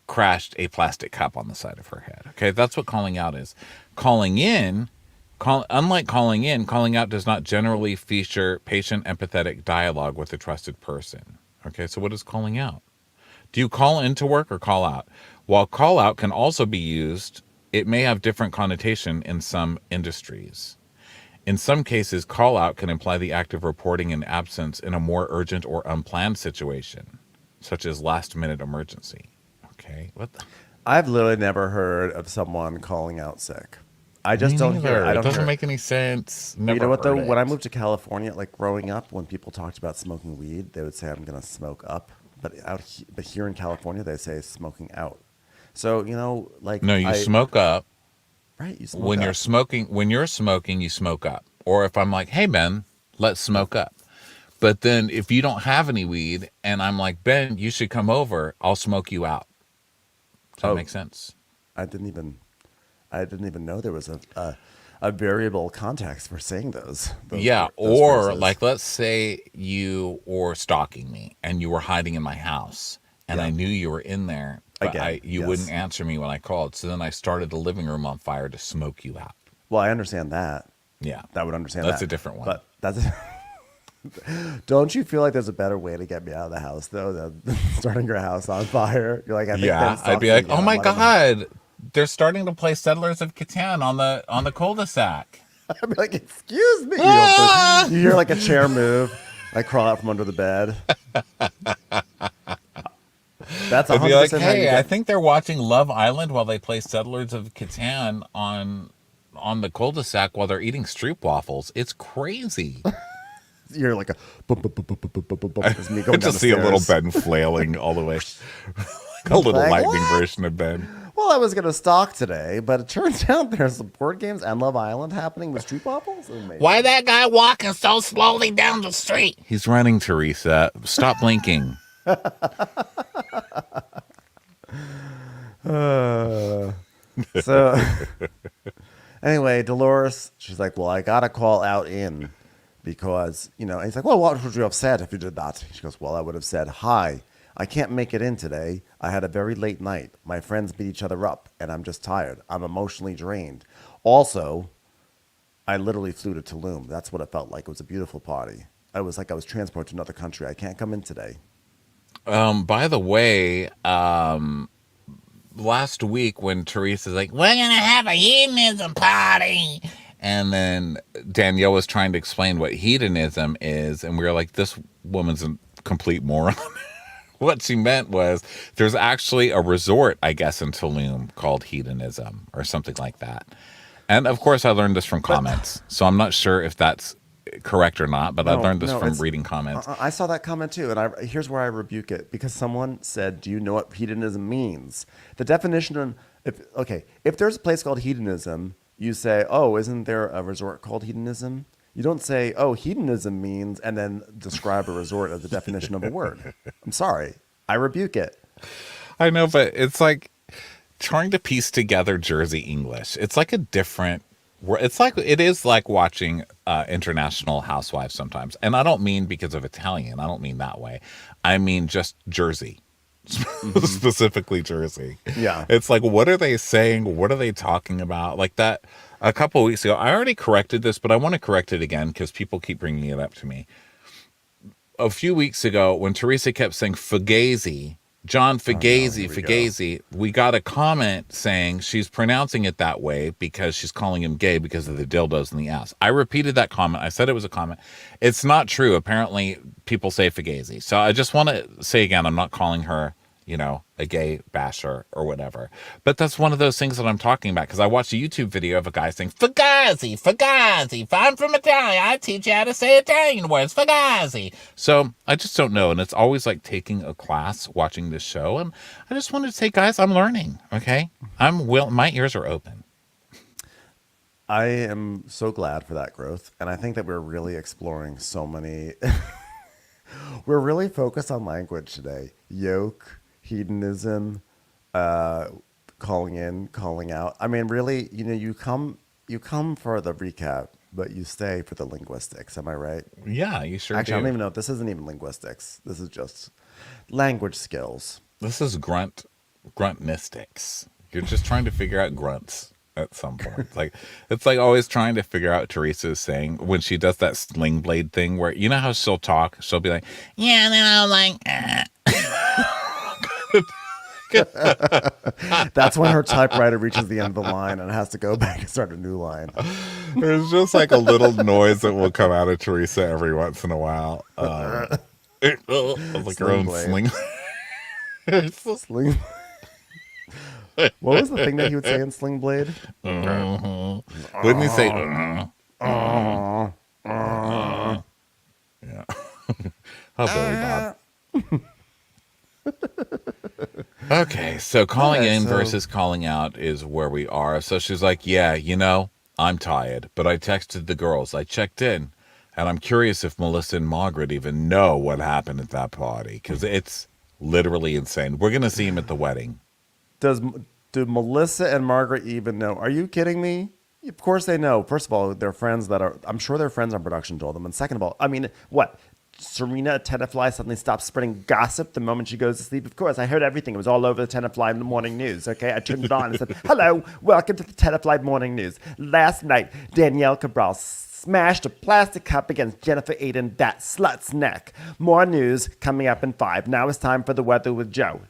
crashed a plastic cup on the side of her head. Okay? That's what calling out is. Calling in, unlike calling out does not generally feature patient empathetic dialogue with a trusted person. Okay? So what is calling out? Do you call into work or call out? While call out can also be used, it may have different connotation in some industries. In some cases, call out can imply the act of reporting an absence in a more urgent or unplanned situation, such as last minute emergency. Okay. What the? I've literally never heard of someone calling out sick. I Me just don't hear neither. it. I It don't doesn't hear it. make any sense. You Never know what though? heard When I it. moved to California, like growing up, when people talked about smoking weed, they would say, "I'm gonna smoke up," but here in California, they say smoking out. So like No, you smoke up. right? You smoke When you're up. smoking, you smoke up. Or if I'm like, hey, Ben, let's smoke up. But then if you don't have any weed and I'm like, Ben, you should come over, I'll smoke you out. Does that Oh. make sense? I didn't even know there was a variable context for saying those Yeah. those Or phrases. like, let's say you were stalking me and you were hiding in my house and Yeah. I knew you were in there, but Again, you yes. wouldn't answer me when I called. So then I started the living room on fire to smoke you out. Well, I understand that. Yeah. I would understand That's that. a different one. But that's don't you feel like there's a better way to get me out of the house though than starting your house on fire? You're like, I think Yeah, Ben's I'd be stalking like, me. "Oh I'm my like, god, they're starting to play Settlers of Catan on the cul-de-sac." I'd be like, excuse me. Ah! You hear like a chair move. I crawl out from under the bed. That's I'd be like, 100% how you "Hey, I get. think they're watching Love Island while they play Settlers of Catan on the cul-de-sac while they're eating stroop waffles. It's crazy." You're like a bump, bump, bump, bump, bump, bump, bump, as me I going down just the see a little stairs. Ben flailing all the way, like a little Like, lightning what? version of Ben. Well, I was gonna stalk today, but it turns out there's some board games and Love Island happening with street waffles. Amazing. Why that guy walking so slowly down the street? He's running, Teresa. Stop blinking. So anyway, Dolores, she's like, well, I gotta call out in because, and he's like, well, what would you have said if you did that? She goes, well, I would have said, hi, I can't make it in today. I had a very late night. My friends beat each other up and I'm just tired. I'm emotionally drained. Also, I literally flew to Tulum. That's what it felt like. It was a beautiful party. I was like, I was transported to another country. I can't come in today. By the way, last week when Teresa's like, We're gonna have a hedonism party. and then Danielle was trying to explain what hedonism is, and we were like, this woman's a complete moron. What she meant was there's actually a resort, I guess, in Tulum called Hedonism or something like that. And of course, I learned this from comments, so I'm not sure if that's correct or not, but I learned this from it's- reading comments. I saw that comment too, and here's where I rebuke it because someone said, "Do you know what hedonism means?" The definition, if there's a place called hedonism, you say, "Oh, isn't there a resort called hedonism?" You don't say, "Oh, hedonism means," and then describe a resort as the definition of a word. I'm sorry, I rebuke it. I know, but it's like trying to piece together Jersey English. It's like a different. It is like watching International Housewives sometimes, and I don't mean because of Italian. I don't mean that way. I mean just Jersey, specifically Jersey. Yeah. It's like, what are they saying? What are they talking about? Like that. A couple of weeks ago, I already corrected this, but I want to correct it again because people keep bringing it up to me. A few weeks ago, when Teresa kept saying Fugazi, John Fugazi, here we go. Fugazi, we got a comment saying she's pronouncing it that way because she's calling him gay because of the dildos in the ass. I repeated that comment. I said it was a comment. It's not true. Apparently, people say Fugazi. So I just want to say again, I'm not calling her, a gay basher or whatever. But that's one of those things that I'm talking about because I watched a YouTube video of a guy saying, Fugazi, Fugazi. If I'm from Italia, I teach you how to say Italian words. Fugazi. so I just don't know. And it's always like taking a class watching this show. And I just wanted to say, guys, I'm learning. Okay. My ears are open. I am so glad for that growth, and I think that we're really exploring so many We're really focused on language today. Yoke, hedonism, calling in, calling out. I mean, really, you come for the recap, but you stay for the linguistics. Am I right? Yeah, you sure Actually, I do. don't even know. This isn't even linguistics. This is just language skills. This is grunt mystics. You're just trying to figure out grunts at some point. It's like always trying to figure out Teresa's saying when she does that sling blade thing where you know how she'll talk, she'll be like, Yeah, and then I'm like, That's when her typewriter reaches the end of the line and has to go back and start a new line. there's just like a little noise that will come out of Teresa every once in a while. Like her own blade. sling. Sling. What was the thing that he would say in Sling Blade? Wouldn't he say? Yeah. Oh, Billy Bob. Okay, so calling Okay, in so- versus calling out is where we are. So she's like, yeah, I'm tired, but I texted the girls. I checked in, and I'm curious if Melissa and Margaret even know what happened at that party, because it's literally insane. We're going to see him at the wedding. Do Melissa and Margaret even know? Are you kidding me? Of course they know. First of all, they're friends I'm sure their friends on production told them. And second of all, I mean, what? Serena Tenafly suddenly stops spreading gossip the moment she goes to sleep. Of course, I heard everything. It was all over the Tenafly morning news. Okay, I turned it on and said, "Hello, welcome to the Tenafly morning news." Last night, Danielle Cabral smashed a plastic cup against Jennifer Aydin, that slut's neck. More news coming up in 5. Now it's time for the weather with Joe.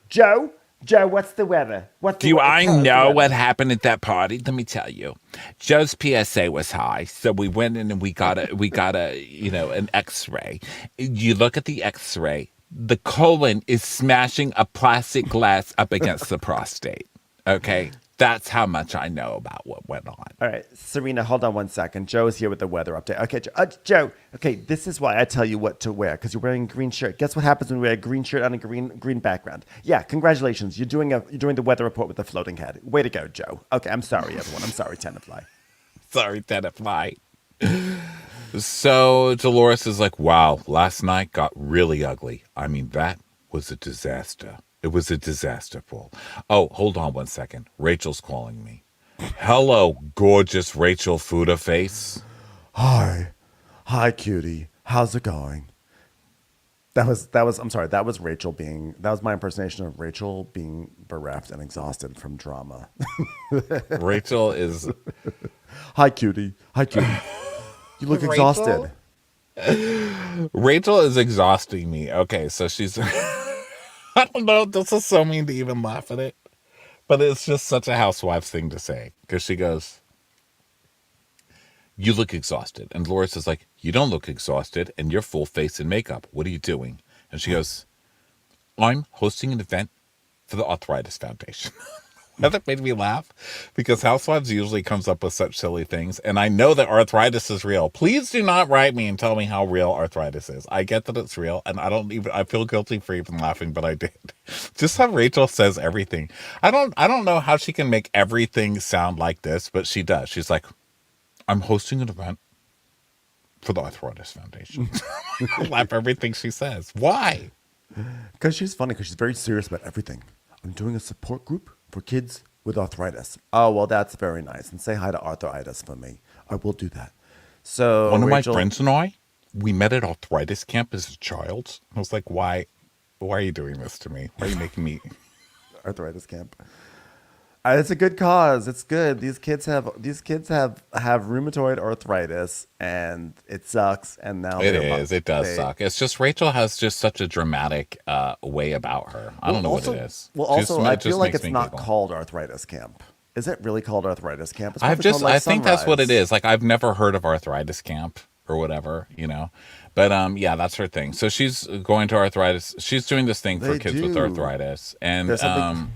Joe, what's the weather? do I know what happened at that party? Let me tell you. Joe's PSA was high, so we went in and we got an X-ray. You look at the X-ray, the colon is smashing a plastic glass up against the prostate. Okay? That's how much I know about what went on. All right, Serena, hold on one second. Joe is here with the weather update. Okay, Joe. Okay, this is why I tell you what to wear, because you're wearing a green shirt. Guess what happens when we wear a green shirt on a green background? Yeah, congratulations. You're doing the weather report with a floating head. Way to go, Joe. Okay, I'm sorry, everyone. I'm sorry, Tenafly. Sorry, Tenafly. So Dolores is like, wow, last night got really ugly. I mean, that was a disaster. It was a disaster, Paul. Oh, hold on one second. Rachel's calling me. Hello, gorgeous Rachel Fuda face. Hi, cutie. How's it going? I'm sorry. That was my impersonation of Rachel being bereft and exhausted from drama. Rachel is... Hi, cutie. You look exhausted. Rachel is exhausting me. Okay, so she's... I don't know. This is so mean to even laugh at it. But it's just such a housewives thing to say. Because she goes, you look exhausted. And Dolores is like, you don't look exhausted. And you're full face in makeup. What are you doing? And she goes, I'm hosting an event for the Arthritis Foundation. That made me laugh because Housewives usually comes up with such silly things. And I know that arthritis is real. Please do not write me and tell me how real arthritis is. I get that it's real. And I feel guilty for even laughing, but I did. Just how Rachel says everything. I don't know how she can make everything sound like this, but she does. She's like, I'm hosting an event for the Arthritis Foundation. I laugh everything she says. Why? Because she's funny, because she's very serious about everything. I'm doing a support group for kids with arthritis. Oh, well, that's very nice. And say hi to arthritis for me. I will do that. So One of Rachel, my friends and I, we met at arthritis camp as a child. I was like, why are you doing this to me? Why are you making me... arthritis camp. It's a good cause. It's good. These kids have rheumatoid arthritis, and it sucks. And now It does suck. It's just Rachel has just such a dramatic way about her. I don't know what it is. Well, Just- also, it I just feel like makes it's me not giggle. called arthritis camp. Is it really called arthritis camp? It's I probably called, like, think that's what it Sunrise. is. Like I've never heard of arthritis camp or whatever, But yeah, that's her thing. So she's going to arthritis. She's doing this thing for They kids with do. arthritis, and There's something.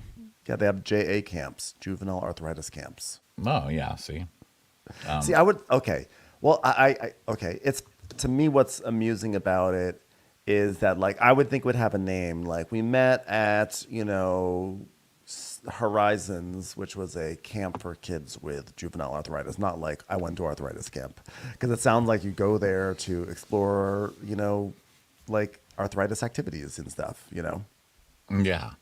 Yeah, they have JA camps, juvenile arthritis camps. oh yeah, see, See, I would. Okay. Well, I okay. It's to me what's amusing about it is that like I would think it would have a name. Like we met at Horizons, which was a camp for kids with juvenile arthritis. Not like I went to arthritis camp because it sounds like you go there to explore. Like arthritis activities and stuff, you know? Yeah.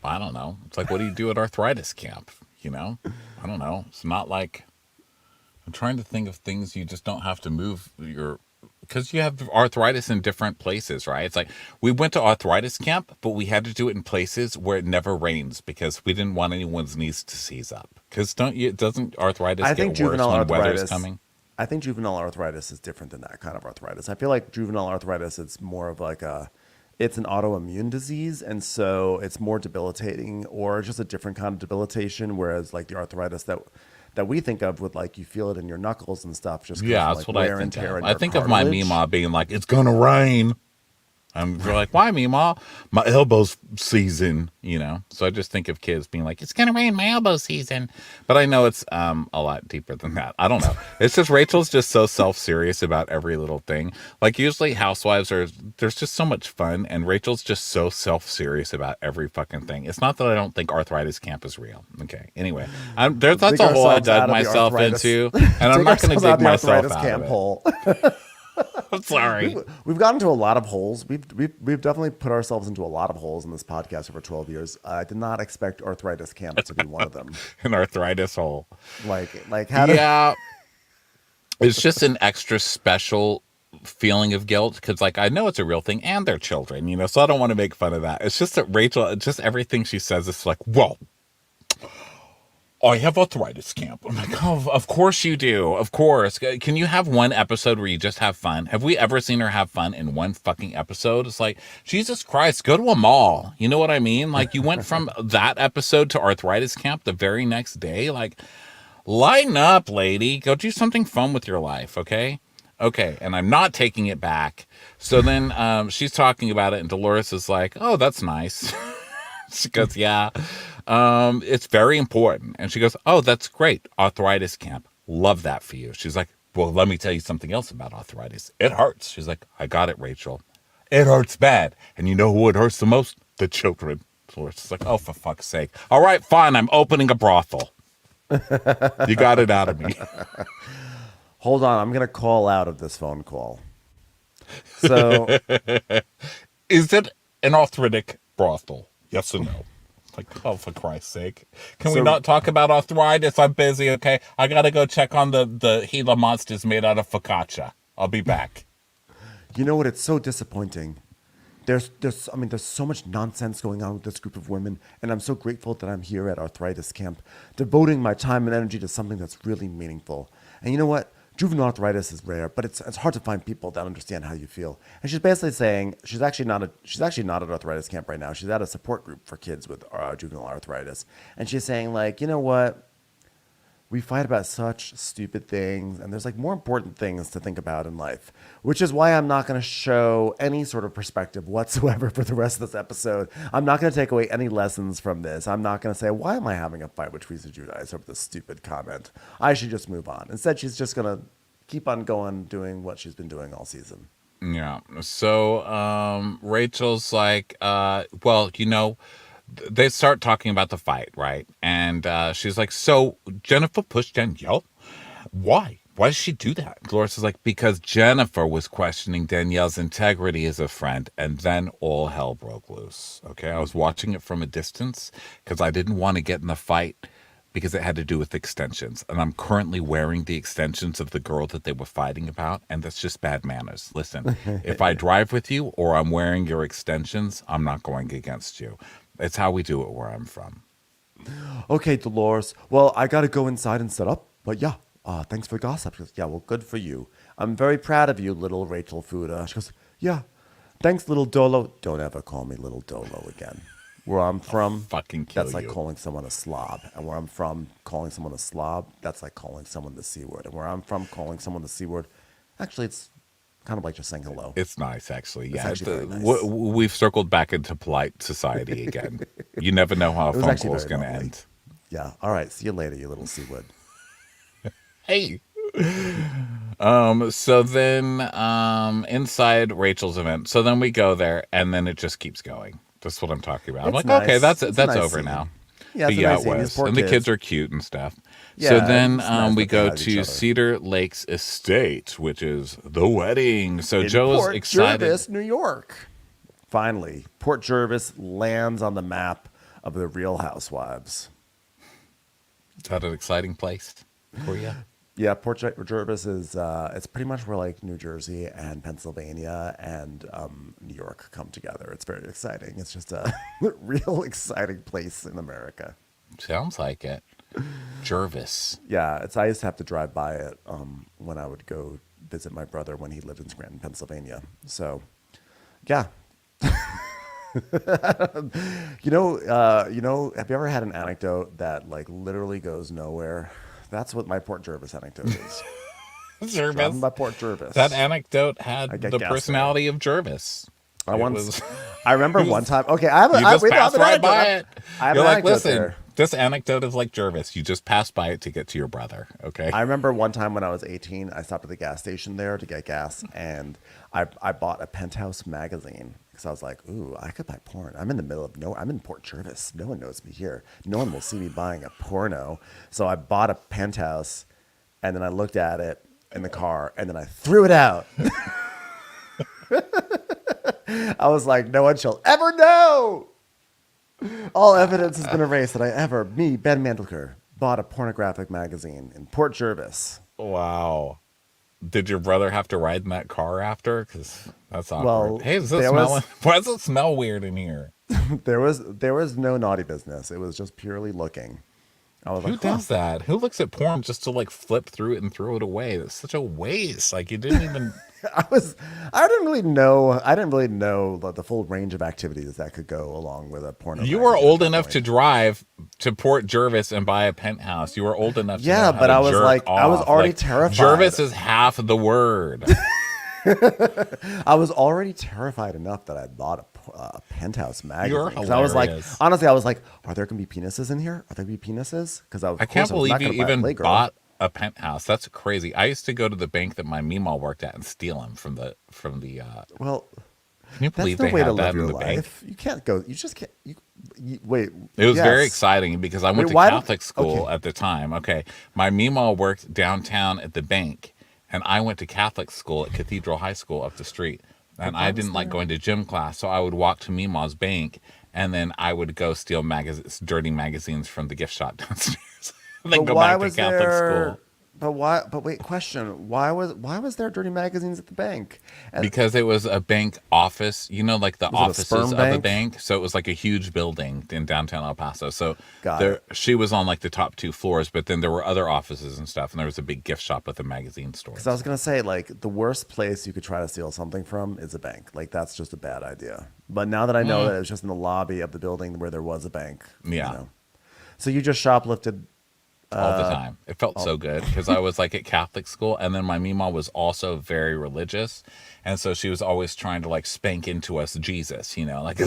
I don't know. It's like, what do you do at arthritis camp? You know? I don't know. It's not like, I'm trying to think of things you just don't have to move your, because you have arthritis in different places, right? It's like we went to arthritis camp, but we had to do it in places where it never rains because we didn't want anyone's knees to seize up. Because doesn't arthritis I get think worse juvenile when arthritis. weather's coming? I think juvenile arthritis is different than that kind of arthritis. I feel like juvenile arthritis, it's more of like it's an autoimmune disease, and so it's more debilitating, or just a different kind of debilitation. Whereas like the arthritis that we think of with like you feel it in your knuckles and stuff, just Yeah, from, that's like, what I wear and think tear of. in I your think of my cartilage. Mima being like, it's going to rain. And you're like, why, Mima? My elbow's season, you know? So I just think of kids being like, it's going to rain my elbow season. But I know it's a lot deeper than that. I don't know. It's just Rachel's just so self-serious about every little thing. Like usually housewives there's just so much fun. And Rachel's just so self-serious about every fucking thing. It's not that I don't think arthritis camp is real. Okay. Anyway, that's Dig a hole I ourselves out dug of the myself arthritis. into. And I'm Dig not going to ourselves out of dig the myself arthritis out camp of it. hole. I'm sorry. We've gotten into a lot of holes. We've definitely put ourselves into a lot of holes in this podcast over 12 years. I did not expect arthritis camp to be one of them. An arthritis hole. Like how? Yeah. It's just an extra special feeling of guilt because, like, I know it's a real thing and they're children, you know, so I don't want to make fun of that. It's just that Rachel, just everything she says, it's like, whoa. I have arthritis camp. I'm like, oh, of course you do. Of course. Can you have one episode where you just have fun? Have we ever seen her have fun in one fucking episode? It's like, Jesus Christ, go to a mall. You know what I mean? Like, you went from that episode to arthritis camp the very next day. Like, lighten up, lady. Go do something fun with your life, okay? Okay, and I'm not taking it back. So then she's talking about it, and Dolores is like, oh, that's nice. She goes, yeah, it's very important. And she goes, oh, that's great. Arthritis camp. Love that for you. She's like, well, let me tell you something else about arthritis. It hurts. She's like, I got it, Rachel. It hurts bad. And you know who it hurts the most? The children. Dolores is like, oh, for fuck's sake. All right, fine. I'm opening a brothel. You got it out of me. Hold on, I'm gonna call out of this phone call. So, Is it an arthritic brothel? Yes or no? Like, oh, for Christ's sake. Can we not talk about arthritis? I'm busy, okay? I gotta go check on the Gila monsters made out of focaccia. I'll be back. you know what? It's so disappointing. There's so much nonsense going on with this group of women, and I'm so grateful that I'm here at arthritis camp, devoting my time and energy to something that's really meaningful. And you know what? Juvenile arthritis is rare, but it's hard to find people that understand how you feel. And she's basically saying she's actually not at arthritis camp right now. She's at a support group for kids with juvenile arthritis, and she's saying like, you know what? We fight about such stupid things, and there's like more important things to think about in life, which is why I'm not going to show any sort of perspective whatsoever for the rest of this episode. I'm not going to take away any lessons from this. I'm not going to say, why am I having a fight with Teresa Giudice over this stupid comment? I should just move on. Instead, she's just going to keep on going, doing what she's been doing all season. Yeah. So Rachel's like, well, you know, they start talking about the fight, right? And she's like, so Jennifer pushed Danielle? Why? Why does she do that? Dolores is like, because Jennifer was questioning Danielle's integrity as a friend, and then all hell broke loose. Okay, I was watching it from a distance because I didn't want to get in the fight because it had to do with extensions. And I'm currently wearing the extensions of the girl that they were fighting about, and that's just bad manners. Listen, if I drive with you or I'm wearing your extensions, I'm not going against you. It's how we do it where I'm from. Okay, Dolores. Well, I got to go inside and set up. But yeah, thanks for the gossip. She goes, yeah, well, good for you. I'm very proud of you, little Rachel Fuda. She goes, yeah, thanks, little Dolo. Don't ever call me little Dolo again. Where I'm from, fucking kill that's like you. calling someone a slob. And where I'm from, calling someone a slob, that's like calling someone the C word. And where I'm from, calling someone the C word, actually, it's kind of like just saying hello. It's nice, actually. Yeah, actually very nice. We've circled back into polite society again. You never know how a was phone actually call is very going to lovely. end. Yeah. All right. See you later, you little C word. Hey. So then inside Rachel's event, so then we go there, and then it just keeps going. That's what I'm talking about. I'm It's like, okay, nice. that's It's a nice over scene. now. Yeah, it's But a yeah, nice it scene. These was. poor And the kids. kids are cute and stuff. Yeah, So then it's nice we that they go have each to other. Cedar Lake's estate, which is the wedding. So In Joe's Port excited. Jervis, New York. finally, Port Jervis lands on the map of the Real Housewives. Is that an exciting place for you? Yeah, Port Jervis is it's pretty much where like New Jersey and Pennsylvania and New York come together. It's very exciting. It's just a real exciting place in America. Sounds like it. Jervis. Yeah, I used to have to drive by it when I would go visit my brother when he lived in Scranton, Pennsylvania. So, yeah. You know, have you ever had an anecdote that like literally goes nowhere? That's what my Port Jervis anecdote is. Jervis. Driving by Port Jervis. That anecdote had I get the gas personality of Jervis. I remember one time. Okay, I have You just passed right by it. I have You're an like, anecdote listen, there. this anecdote is like Jervis. You just passed by it to get to your brother. Okay. I remember one time when I was 18, I stopped at the gas station there to get gas, and I bought a Penthouse magazine because I was like, ooh, I could buy porn. I'm in the middle of I'm in Port Jervis. No one knows me here. No one will see me buying a porno. So I bought a Penthouse, and then I looked at it in the car, and then I threw it out. I was like, no one shall ever know. All evidence has been erased that me, Ben Mandelker, bought a pornographic magazine in Port Jervis. Wow. Did your brother have to ride in that car after? Because that's awkward. Well, Hey, why does it smell weird in here? There was no naughty business. It was just purely looking. I was Who like, does that? Who looks at porn just to like flip through it and throw it away? That's such a waste. Like you didn't even. I didn't really know the full range of activities that could go along with a porno. You were magazine old at that enough point. to drive to Port Jervis and buy a penthouse. You were old enough to Yeah, know how but to I was jerk like, I was off. already Like, terrified. Jervis is half the word. I was already terrified enough that I bought a Penthouse magazine. You're 'Cause I was like, hilarious. honestly, I was like, are there going to be penises in here? Are there going to be penises? Because I can't believe you even bought a penthouse. That's crazy. I used to go to the bank that my Meemaw worked at and steal them from the. Well, Can you believe that's no they way to had that live in your the bank? life. You can't go. You just can't. Wait. It was very yes. exciting because I went Wait, to why Catholic school at the time. Okay. My Meemaw worked downtown at the bank, and I went to Catholic school at Cathedral High School up the street. And I didn't like going to gym class, so I would walk to Meemaw's bank, and then I would go steal dirty magazines from the gift shop downstairs. Then go back to Catholic school. But why? But wait, question: Why was there dirty magazines at the bank? And Because it was a bank office, like the Was it a offices sperm of the bank? bank. So it was like a huge building in downtown El Paso. So Got it. she was on like the top 2 floors, but then there were other offices and stuff. And there was a big gift shop with a magazine store. Because I was gonna say, like, the worst place you could try to steal something from is a bank. Like, that's just a bad idea. But now that I know that it was just in the lobby of the building where there was a bank, Yeah. So you just shoplifted. All the time. It felt so good because I was like at Catholic school, and then my Meemaw was also very religious, and so she was always trying to like spank into us Jesus, like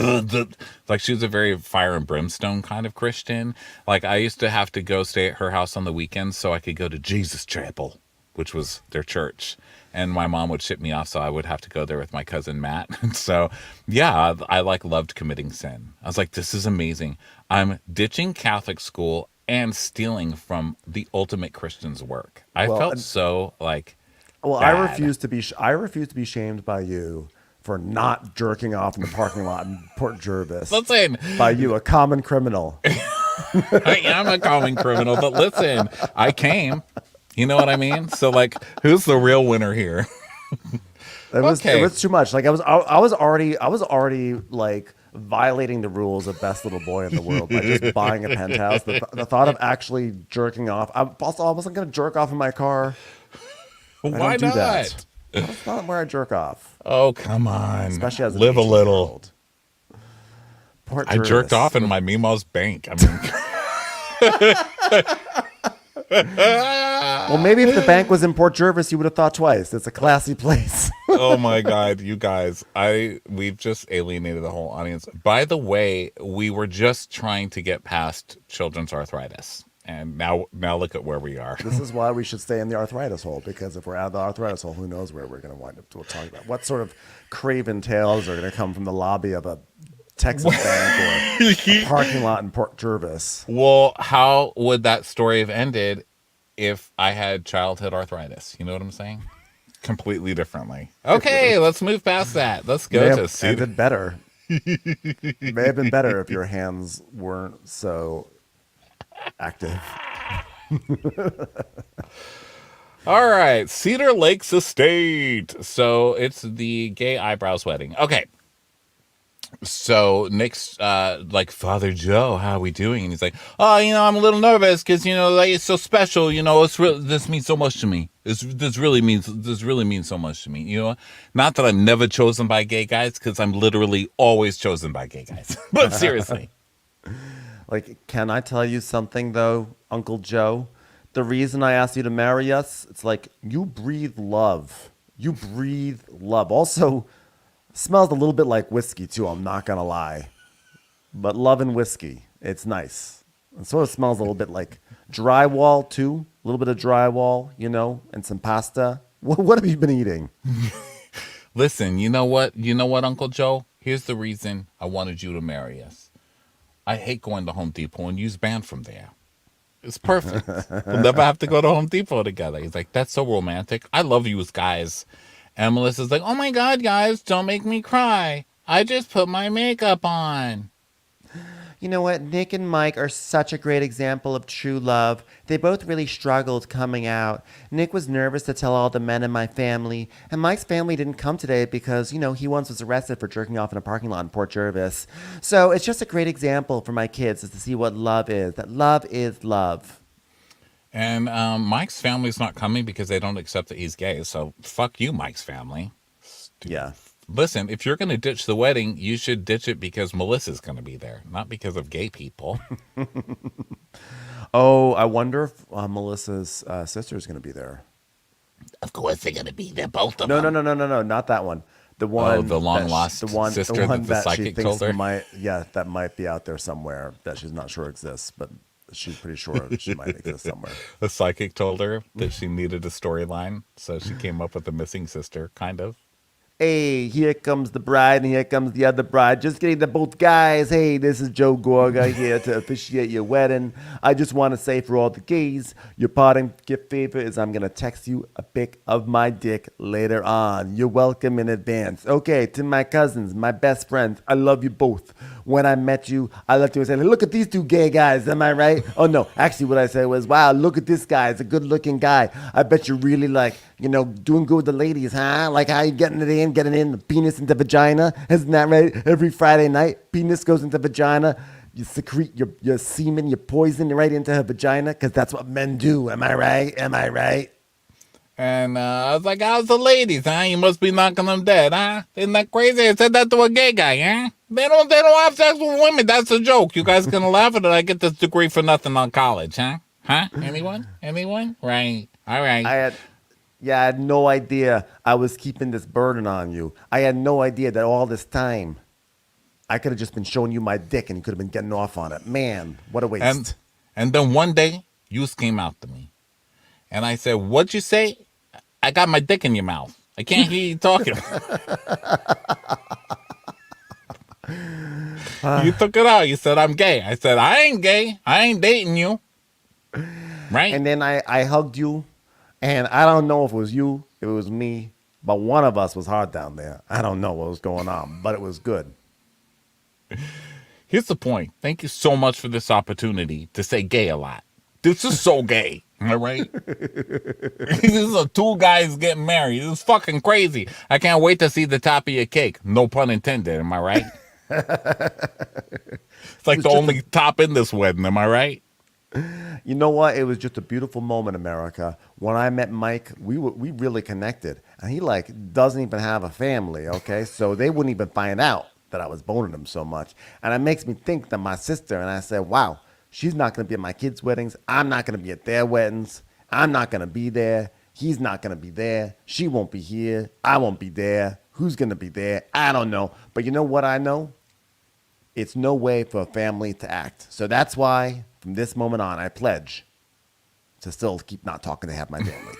like she was a very fire and brimstone kind of Christian. Like I used to have to go stay at her house on the weekends so I could go to Jesus Chapel, which was their church, and my mom would ship me off, so I would have to go there with my cousin Matt. And so yeah, I like loved committing sin. I was like, this is amazing. I'm ditching Catholic school and stealing from the ultimate Christian's work. I felt so like. Well, bad. I refuse to be shamed by you for not jerking off in the parking lot in Port Jervis. Listen, By you, a common criminal. I am a common criminal, but listen, I came. You know what I mean? So like, who's the real winner here? It was Okay. too much. Like I was already like violating the rules of best little boy in the world by just buying a penthouse. The thought of actually jerking off. I wasn't going to jerk off in my car. Why don't do not? that. That's not where I jerk off. Oh, come on. Especially as an Live a little. 18-year-old. Port I jerked Jervis. off in my Meemaw's bank. I mean, Well, maybe if the bank was in Port Jervis, you would have thought twice. It's a classy place. oh my God, you guys. We've just alienated the whole audience. By the way, we were just trying to get past children's arthritis. And now look at where we are. This is why we should stay in the arthritis hole, because if we're out of the arthritis hole, who knows where we're going to wind up talking about. What sort of craven tales are going to come from the lobby of a Texas bank or a parking lot in Port Jervis? Well, how would that story have ended if I had childhood arthritis? You know what I'm saying? Completely differently. Okay, let's move past that. Let's May go have to see. ended better. It may have been better if your hands weren't so active. All right, Cedar Lakes Estate. So it's the gay eyebrows wedding. Okay. So Nick's like, Father Joe, how are we doing? And he's like, oh, I'm a little nervous because like it's so special. This means so much to me. This really means so much to me. Not that I'm never chosen by gay guys, because I'm literally always chosen by gay guys. But seriously, Like, can I tell you something though, Uncle Joe? The reason I asked you to marry us, it's like you breathe love. You breathe love. Also, smells a little bit like whiskey too, I'm not gonna lie. But love and whiskey, it's nice. It sort of smells a little bit like drywall too. A little bit of drywall, and some pasta. What have you been eating? listen. You know what, Uncle Joe? Here's the reason I wanted you to marry us. I hate going to Home Depot and use band from there. It's perfect. We'll never have to go to Home Depot together. He's like, that's so romantic. I love you as guys. And Melissa's like, oh my God, guys, don't make me cry. I just put my makeup on. You know what? Nick and Mike are such a great example of true love. They both really struggled coming out. Nick was nervous to tell all the men in my family, and Mike's family didn't come today because, he once was arrested for jerking off in a parking lot in Port Jervis. So it's just a great example for my kids is to see what love is, that love is love. And Mike's family's not coming because they don't accept that he's gay. So fuck you, Mike's family. Stupid. Yeah. Listen, if you're going to ditch the wedding, you should ditch it because Melissa's going to be there, not because of gay people. Oh, I wonder if Melissa's sister is going to be there. Of course they're gonna be there, both of No, them. no, not that one. The one, the long that lost sister that the that she psychic thinks told her? that might be out there somewhere that she's not sure exists, but she's pretty sure she might exist somewhere. The psychic told her that she needed a storyline, so she came up with a missing sister, kind of. Hey, here comes the bride and here comes the other bride. Just kidding, they're both guys. Hey, this is Joe Gorga here to officiate your wedding. I just want to say for all the gays, your parting gift favor is I'm going to text you a pic of my dick later on. You're welcome in advance. Okay, to my cousins, my best friends, I love you both. When I met you, I looked at you and said, look at these two gay guys, am I right? Oh no, actually what I said was, wow, look at this guy, it's a good looking guy. I bet you're really doing good with the ladies, huh? Like how you getting in, the penis into vagina, isn't that right? Every Friday night, penis goes into vagina, you secrete your semen, your poison right into her vagina, because that's what men do, am I right? And I was like, how's the ladies, huh? You must be knocking them dead, huh? Isn't that crazy? I said that to a gay guy, huh? They don't have sex with women. That's a joke. You guys gonna laugh at it? I get this degree for nothing on college, huh? Huh? Anyone? Right. All right. I had no idea I was keeping this burden on you. I had no idea that all this time I could have just been showing you my dick and you could have been getting off on it. Man, what a waste. And then one day, you came out to me. And I said, what'd you say? I got my dick in your mouth. I can't hear you talking. You took it out. You said, I'm gay. I said, I ain't gay. I ain't dating you. Right? And then I hugged you, and I don't know if it was you, if it was me, but one of us was hard down there. I don't know what was going on, but it was good. Here's the point. Thank you so much for this opportunity to say gay a lot. This is so gay. Am I right? These are two guys getting married. This is fucking crazy. I can't wait to see the top of your cake. No pun intended. Am I right? It's like the only top in this wedding. Am I right? You know what? It was just a beautiful moment, America. When I met Mike, we really connected. And he doesn't even have a family, okay? So they wouldn't even find out that I was boning him so much. And it makes me think that my sister, and I said, wow, she's not going to be at my kids' weddings. I'm not going to be at their weddings. I'm not going to be there. He's not going to be there. She won't be here. I won't be there. Who's going to be there? I don't know. But you know what I know? It's no way for a family to act. So that's why, from this moment on, I pledge to still keep not talking to half my family.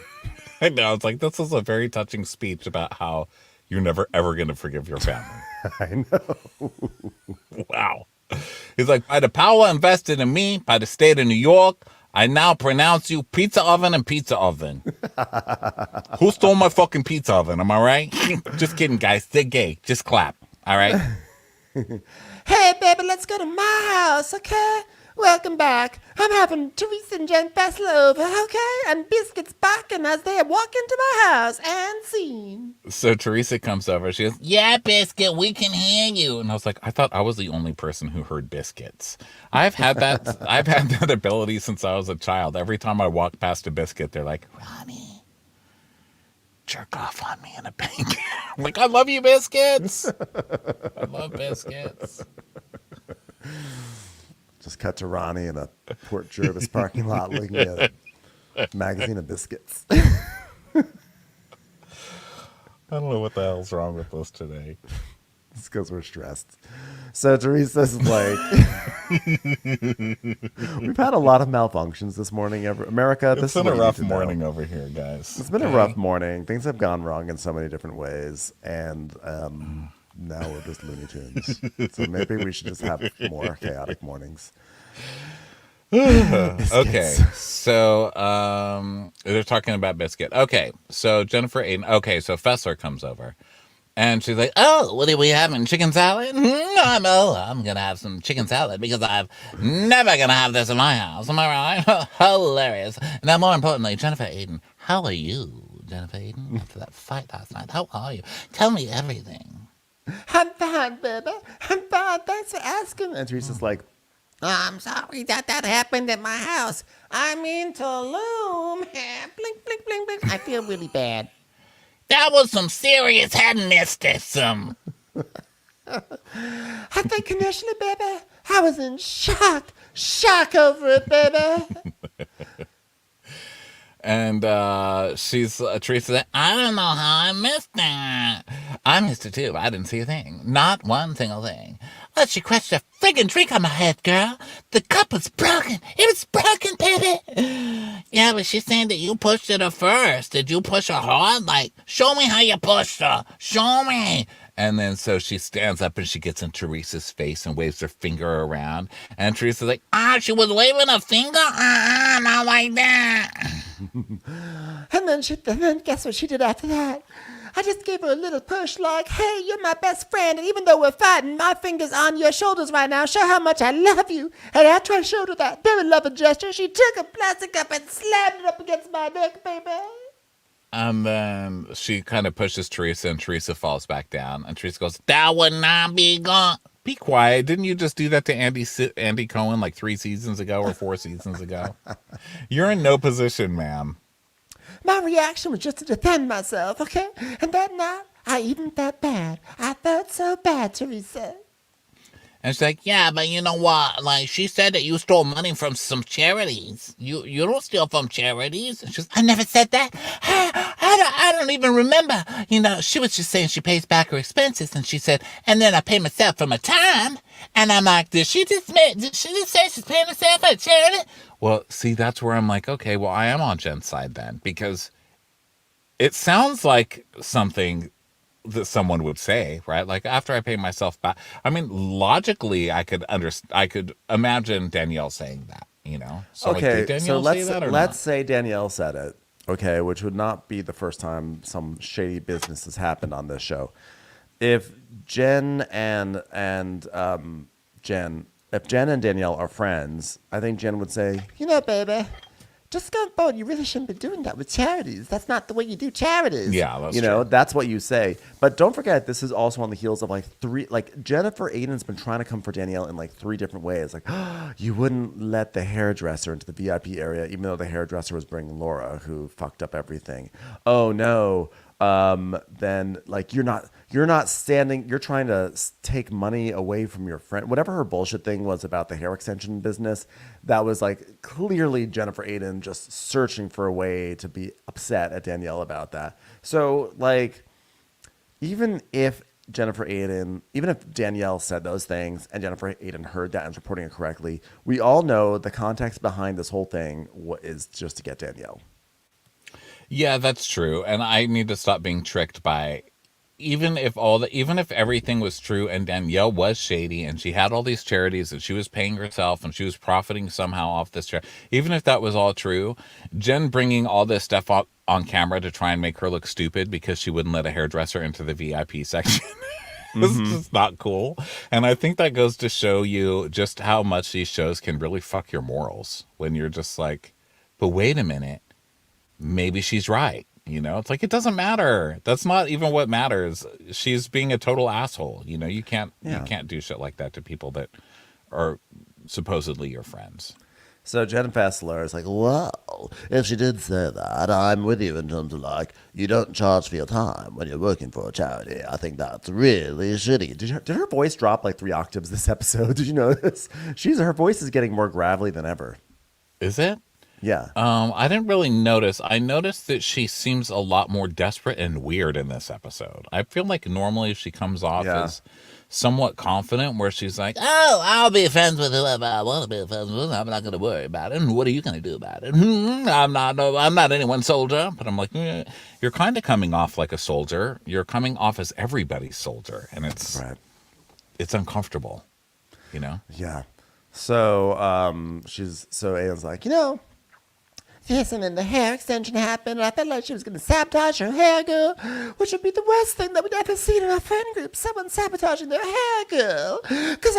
I know. It's like, this is a very touching speech about how you're never, ever going to forgive your family. I know. Wow. He's like, by the power invested in me by the state of New York, I now pronounce you pizza oven and pizza oven. Who stole my fucking pizza oven? Am I right? Just kidding, guys. They're gay. Just clap. All right? Hey, baby, let's go to my house, okay? Welcome back. I'm having Teresa and Jen Fessler over, okay? And Biscuit's barking as they walk into my house and scene. So Teresa comes over. She goes, Yeah, Biscuit, we can hear you. and I was like, I thought I was the only person who heard biscuits. I've had that ability since I was a child. Every time I walk past a biscuit, they're like, Ronnie. jerk off on me in a bank. I'm like, I love you, biscuits. I love biscuits. Just cut to Ronnie in a Port Jervis parking lot looking at a magazine of biscuits. I don't know what the hell's wrong with us today. It's because we're stressed. So Teresa's like, we've had a lot of malfunctions this morning. America, this It's is been a what you rough need to know. morning over here, guys. It's been a rough morning. Things have gone wrong in so many different ways, and now we're just Looney Tunes. So maybe we should just have more chaotic mornings. Okay, so they're talking about biscuit. Okay, so Jennifer Aydin. Okay, so Fessler comes over, and she's like, Oh, what are we having? Chicken salad? I'm gonna have some chicken salad because I'm never gonna have this in my house. Am I right? Hilarious. Now, more importantly, Jennifer Aydin, how are you, Jennifer Aydin? After that fight last night, how are you? Tell me everything. I'm fine, baby. I'm fine. Thanks for asking. And Teresa's like, I'm sorry that happened at my house. I'm in Tulum. Blink, blink, blink, blink. I feel really bad. That was some serious head mysticism. I think initially, baby, I was in shock over it, baby. and she's Teresa. Like, I don't know how I missed that. I missed it too. I didn't see a thing. Not one single thing. Well, she crushed a friggin' drink on my head, girl. The cup was broken. It was broken, baby. Yeah, but she's saying that you pushed her first. Did you push her hard? Like, show me how you pushed her. Show me. And then so she stands up and she gets in Teresa's face and waves her finger around. And Teresa's like, She was waving a finger? Not like that. And then guess what she did after that? I just gave her a little push like, hey, you're my best friend, and even though we're fighting, my finger's on your shoulders right now. Show how much I love you. And after I showed her that very loving gesture, she took a plastic cup and slammed it up against my neck, baby. and then she kind of pushes Teresa and Teresa falls back down. And Teresa goes, That would not be gone. be quiet. Didn't you just do that to Andy Cohen like 3 seasons ago or 4 seasons ago? You're in no position, ma'am. My reaction was just to defend myself, okay? And that night, I even felt bad. I felt so bad, Teresa. And she's like, yeah, but you know what? Like, she said that you stole money from some charities. You don't steal from charities. And she's, I never said that. I don't even remember. You know, she was just saying she pays back her expenses. And she said, and then I pay myself for my time. And I'm like, did she just say she's paying herself for a charity? Well, see, that's where I'm like, okay, well, I am on Jen's side then, because it sounds like something that someone would say, right? Like, after I pay myself back. I mean, logically, I could imagine Danielle saying that, you know? So, like, did Danielle say that or let's not? say Danielle said it, okay, which would not be the first time some shady business has happened on this show. If Jen and Danielle are friends, I think Jen would say, you know, baby, just going forward, you really shouldn't be doing that with charities. That's not the way you do charities. Yeah, that's you know, true. that's what you say. But don't forget, this is also on the heels of like Jennifer Aydin's been trying to come for Danielle in like 3 different ways. Like, you wouldn't let the hairdresser into the VIP area, even though the hairdresser was bringing Laura, who fucked up everything. Oh no. Then like you're not standing, you're trying to take money away from your friend. Whatever her bullshit thing was about the hair extension business, that was like clearly Jennifer Aydin just searching for a way to be upset at Danielle about that. So like, even if Danielle said those things and Jennifer Aydin heard that and is reporting it correctly, we all know the context behind this whole thing is just to get Danielle. Yeah, that's true. And I need to stop being tricked by, even if everything was true and Danielle was shady and she had all these charities and she was paying herself and she was profiting somehow off this charity, even if that was all true, Jen bringing all this stuff on camera to try and make her look stupid because she wouldn't let a hairdresser into the VIP section It's just not cool. And I think that goes to show you just how much these shows can really fuck your morals when you're just like, but wait a minute, maybe she's right. It's like, it doesn't matter. That's not even what matters. She's being a total asshole. You can't do shit like that to people that are supposedly your friends. So Jen Fessler is like, well, if she did say that, I'm with you in terms of like, you don't charge for your time when you're working for a charity. I think that's really shitty. Did her voice drop like 3 octaves this episode? Did you notice? Her voice is getting more gravelly than ever. Is it? Yeah. I didn't really notice. I noticed that she seems a lot more desperate and weird in this episode. I feel like normally she comes off as somewhat confident, where she's like, Oh, I'll be friends with whoever I want to be friends with. I'm not going to worry about it. And what are you going to do about it? I'm not anyone's soldier. But I'm like, you're kind of coming off like a soldier. You're coming off as everybody's soldier, and it's uncomfortable, Yeah. So Ayan's like, Yes, and then the hair extension happened, and I felt like she was going to sabotage her hair girl, which would be the worst thing that we'd ever seen in our friend group, someone sabotaging their hair girl. Because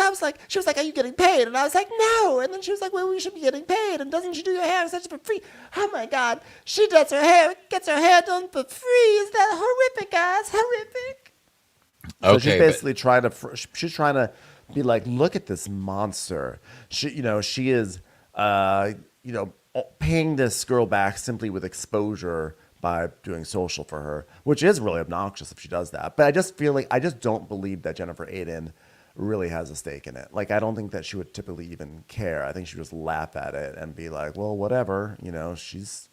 she was like, are you getting paid? And I was like, no. And then she was like, well, we should be getting paid, and doesn't she do your hair extension for free? Oh, my God. She does her hair, gets her hair done for free. Is that horrific, guys? Horrific. So she's basically trying to be like, look at this monster. She is, paying this girl back simply with exposure by doing social for her, which is really obnoxious if she does that. But I just don't believe that Jennifer Aydin really has a stake in it. Like, I don't think that she would typically even care. I think she would just laugh at it and be like, well, whatever, she's,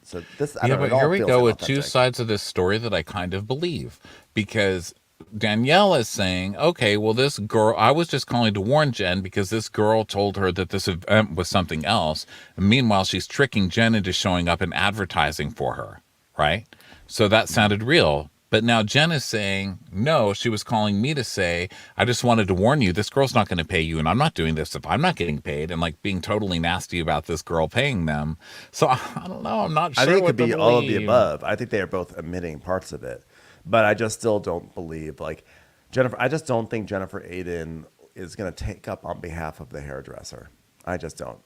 so this, I don't know. But here we go with two sides of this story that I kind of believe, because Danielle is saying, okay, well, this girl, I was just calling to warn Jen because this girl told her that this event was something else. And meanwhile, she's tricking Jen into showing up and advertising for her, right? So that sounded real. But now Jen is saying, no, she was calling me to say, I just wanted to warn you, this girl's not going to pay you, and I'm not doing this if I'm not getting paid, and like being totally nasty about this girl paying them. So I don't know. I'm not sure. I think it could be all of the above. I think they are both admitting parts of it. But I just still don't believe, like, Jennifer, I just don't think Jennifer Aydin is going to take up on behalf of the hairdresser. I just don't.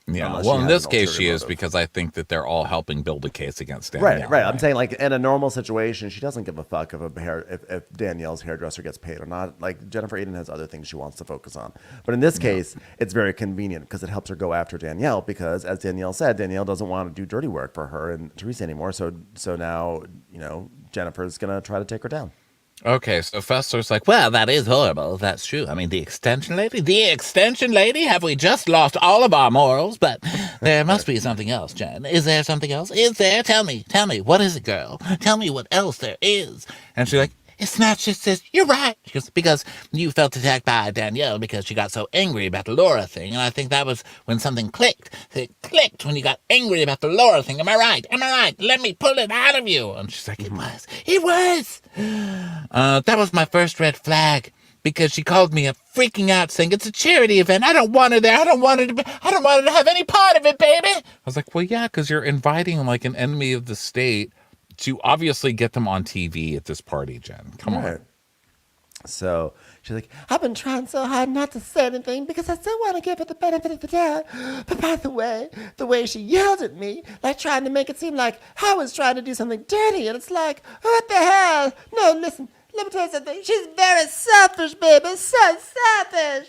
Yeah, well, in this case, she is, because I think that they're all helping build a case against Danielle. Right. I'm saying, like, in a normal situation, she doesn't give a fuck if Danielle's hairdresser gets paid or not. Like, Jennifer Aydin has other things she wants to focus on. But in this case, it's very convenient because it helps her go after Danielle because, as Danielle said, Danielle doesn't want to do dirty work for her and Teresa anymore. So now, Jennifer's going to try to take her down. Okay, so Fessler's like, Well, that is horrible. That's true. I mean, the extension lady? Have we just lost all of our morals? But there must be something else, Jen. Is there something else? Is there? Tell me. What is it, girl? Tell me what else there is. and she's like, It's not just this. You're right. Because you felt attacked by Danielle because she got so angry about the Laura thing. And I think that was when something clicked. It clicked when you got angry about the Laura thing. Am I right? Let me pull it out of you. And she's like, It was. That was my first red flag. Because she called me freaking out saying, it's a charity event. I don't want her there. I don't want her to have any part of it, baby. I was like, well, yeah, because you're inviting like an enemy of the state to obviously get them on TV at this party, Jen. Come on. So she's like, I've been trying so hard not to say anything because I still want to give her the benefit of the doubt. But by the way she yelled at me, like trying to make it seem like I was trying to do something dirty. And it's like, what the hell? No, listen, let me tell you something. She's very selfish, baby. So selfish.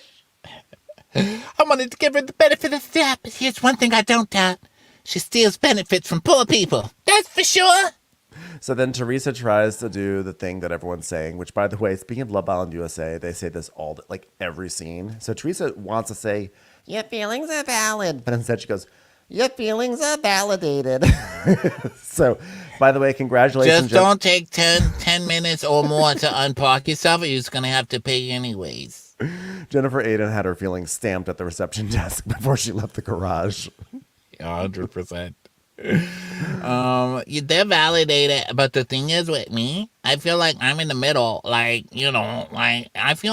I wanted to give her the benefit of the doubt, but here's one thing I don't doubt. She steals benefits from poor people. That's for sure. So then Teresa tries to do the thing that everyone's saying, which, by the way, speaking of Love Island USA, they say this every scene. So Teresa wants to say, your feelings are valid. But instead she goes, your feelings are validated. So, by the way, congratulations. Just don't take 10 minutes or more to unpark yourself, or you're just going to have to pay anyways. Jennifer Aydin had her feelings stamped at the reception desk before she left the garage. 100%. They're validated, but the thing is with me, I feel like I'm in the middle. I feel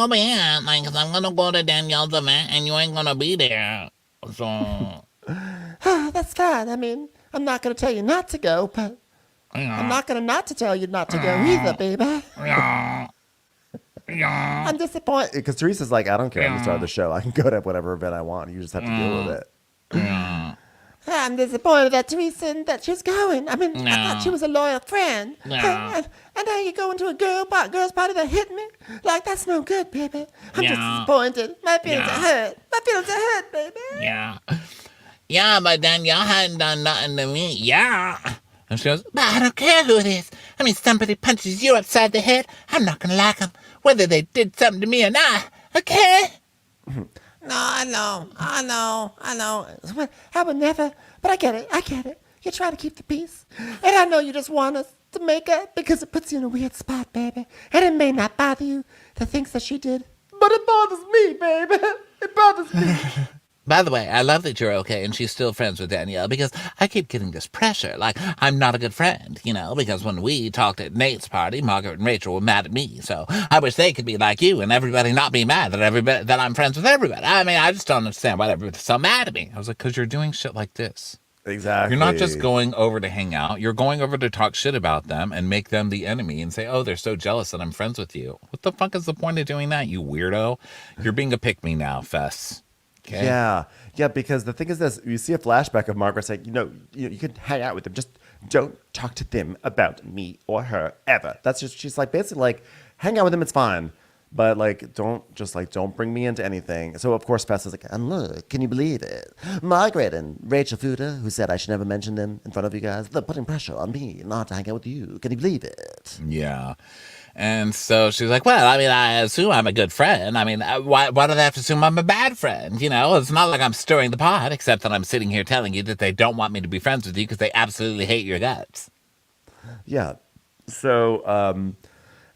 bad, cause I'm gonna go to Danielle's event and you ain't gonna be there. So that's fine. I mean, I'm not gonna tell you not to go, but I'm not gonna not to tell you not to go either, baby. I'm disappointed. Because Teresa's like, I don't care. I'm the star of the show. I can go to whatever event I want. You just have to deal with it. I'm disappointed that Teresa that she's going. I mean, I thought she was a loyal friend. And now you're going to a girl's party that hit me? Like, that's no good, baby. I'm just disappointed. My feelings are hurt. My feelings are hurt, baby. Yeah, but Danielle hadn't done nothing to me. Yeah. And she goes, but I don't care who it is. I mean, somebody punches you upside the head, I'm not going to like them, whether they did something to me or not. Okay? No, I know. I would never, but I get it. You're trying to keep the peace. And I know you just want us to make up because it puts you in a weird spot, baby. And it may not bother you, the things that she did. But it bothers me, baby. It bothers me. By the way, I love that you're okay and she's still friends with Danielle because I keep getting this pressure. Like, I'm not a good friend, because when we talked at Nate's party, Margaret and Rachel were mad at me. So I wish they could be like you and everybody not be mad that I'm friends with everybody. I mean, I just don't understand why everybody's so mad at me. I was like, because you're doing shit like this. Exactly. You're not just going over to hang out. You're going over to talk shit about them and make them the enemy and say, oh, they're so jealous that I'm friends with you. What the fuck is the point of doing that, you weirdo? You're being a pick-me now, Fess. Okay. Yeah, because the thing is this, you see a flashback of Margaret saying, you can hang out with them, just don't talk to them about me or her ever. That's just, she's like, basically like, hang out with them, it's fine. But like, don't bring me into anything. So of course, Fess is like, and look, can you believe it? Margaret and Rachel Fuda, who said I should never mention them in front of you guys, they're putting pressure on me not to hang out with you. Can you believe it? Yeah. And so she's like, well, I mean, I assume I'm a good friend. I mean, why do they have to assume I'm a bad friend? It's not like I'm stirring the pot, except that I'm sitting here telling you that they don't want me to be friends with you because they absolutely hate your guts. Yeah. So,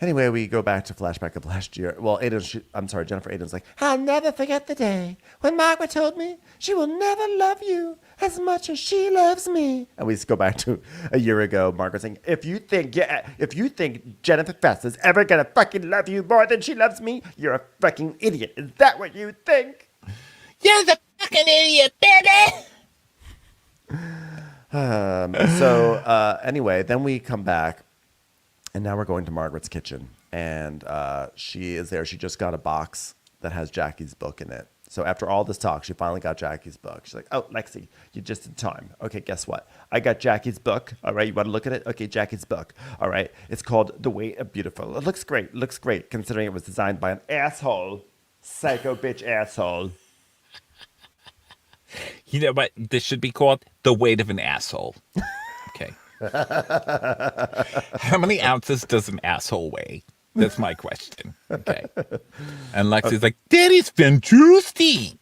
anyway, we go back to flashback of last year. Well, Jennifer Aydens like, I'll never forget the day when Margaret told me she will never love you as much as she loves me. and we go back to a year ago, Margaret saying, if you think Jennifer Fess is ever gonna fucking love you more than she loves me, you're a fucking idiot. Is that what you think? You're the fucking idiot, baby! Anyway, then we come back. And now we're going to Margaret's kitchen. And she is there. She just got a box that has Jackie's book in it. So after all this talk, she finally got Jackie's book. She's like, oh, Lexi, you're just in time. Okay, guess what? I got Jackie's book. All right, you want to look at it? Okay, Jackie's book. All right, it's called The Weight of Beautiful. It looks great, considering it was designed by an asshole. Psycho bitch asshole. You know what? This should be called The Weight of an Asshole. Okay. How many ounces does an asshole weigh? That's my question. Okay. And Lexi's like, Daddy's fantastic.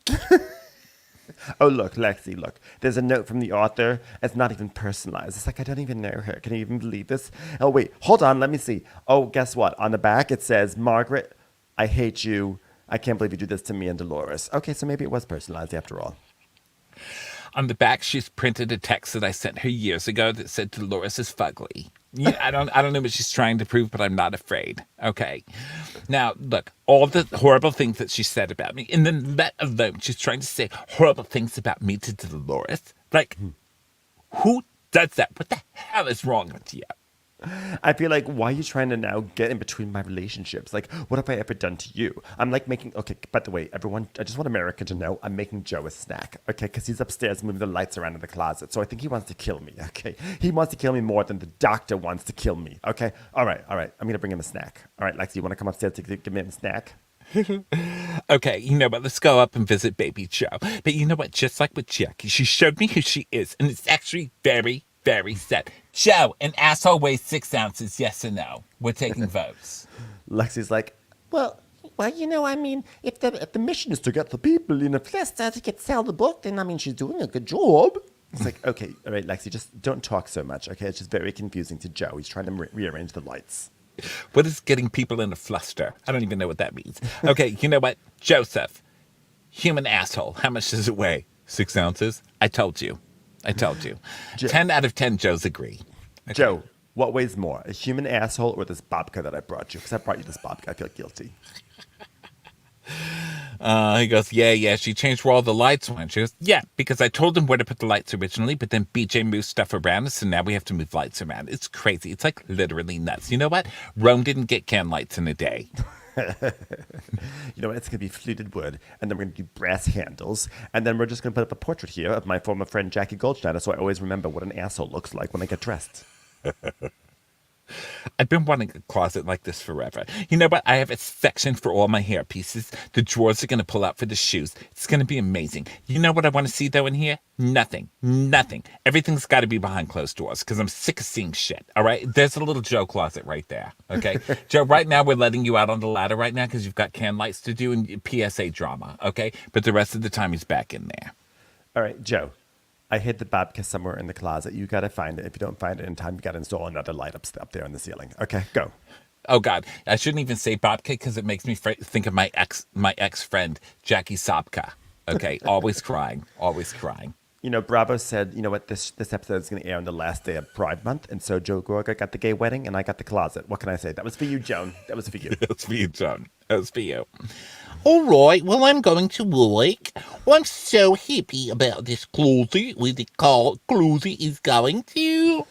Oh, look, Lexi, look. There's a note from the author. It's not even personalized. It's like, I don't even know her. Can you even believe this? Oh, wait, hold on. Let me see. Oh, guess what? On the back, it says, Margaret, I hate you. I can't believe you do this to me and Dolores. Okay, so maybe it was personalized after all. On the back, she's printed a text that I sent her years ago that said Dolores is fugly. Yeah, I don't know what she's trying to prove, but I'm not afraid. Okay. Now, look, all the horrible things that she said about me, and then let alone she's trying to say horrible things about me to Dolores. Like, who does that? What the hell is wrong with you? I feel like, why are you trying to now get in between my relationships? Like, what have I ever done to you? I'm like making, okay, by the way, everyone, I just want America to know I'm making Joe a snack, okay? Because he's upstairs moving the lights around in the closet. So I think he wants to kill me, okay? He wants to kill me more than the doctor wants to kill me, okay? All right. I'm going to bring him a snack. All right, Lexi, you want to come upstairs to give me a snack? Okay, you know what? Let's go up and visit baby Joe. But you know what? Just like with Jackie, she showed me who she is, and it's actually very, very sad. Joe, an asshole weighs 6 ounces, yes or no? We're taking votes. Lexi's like, Well, I mean, if the mission is to get the people in a place to sell the book, then, I mean, she's doing a good job. it's like, okay, all right, Lexi, just don't talk so much, okay? It's just very confusing to Joe. He's trying to rearrange the lights. What is getting people in a fluster? I don't even know what that means. Okay, you know what? Joseph, human asshole, how much does it weigh? 6 ounces? I told you. 10 out of 10 Joes agree. Okay. Joe, what weighs more, a human asshole or this babka that I brought you? Because I brought you this babka. I feel guilty. He goes, yeah, she changed where all the lights went. She goes, yeah, because I told him where to put the lights originally, but then BJ moved stuff around, so now we have to move lights around. It's crazy. It's like literally nuts. You know what? Rome didn't get can lights in a day. You know what? It's going to be fluted wood, and then we're going to do brass handles, and then we're just going to put up a portrait here of my former friend Jackie Goldschneider, so I always remember what an asshole looks like when I get dressed. I've been wanting a closet like this forever. You know what? I have a section for all my hair pieces. The drawers are going to pull out for the shoes. It's going to be amazing. You know what I want to see, though, in here? Nothing. Nothing. Everything's got to be behind closed doors because I'm sick of seeing shit, all right? There's a little Joe closet right there, okay? Joe, right now we're letting you out on the ladder right now because you've got can lights to do and PSA drama, okay? But the rest of the time he's back in there. All right, Joe. I hid the babka somewhere in the closet. You got to find it. If you don't find it in time, you got to install another light up there on the ceiling. Okay, go. Oh God, I shouldn't even say babka because it makes me think of my ex friend Jackie Sobka. Okay, always crying, always crying. You know, Bravo said, you know what, this episode is going to air on the last day of Pride Month, and so Joe Gorga got the gay wedding, and I got the closet. What can I say? That was for you, Joan. That was for you. That was for you, Joan. That was for you. All right, well, I'm going to work. Well, I'm so happy about this closet. What the closet is going to.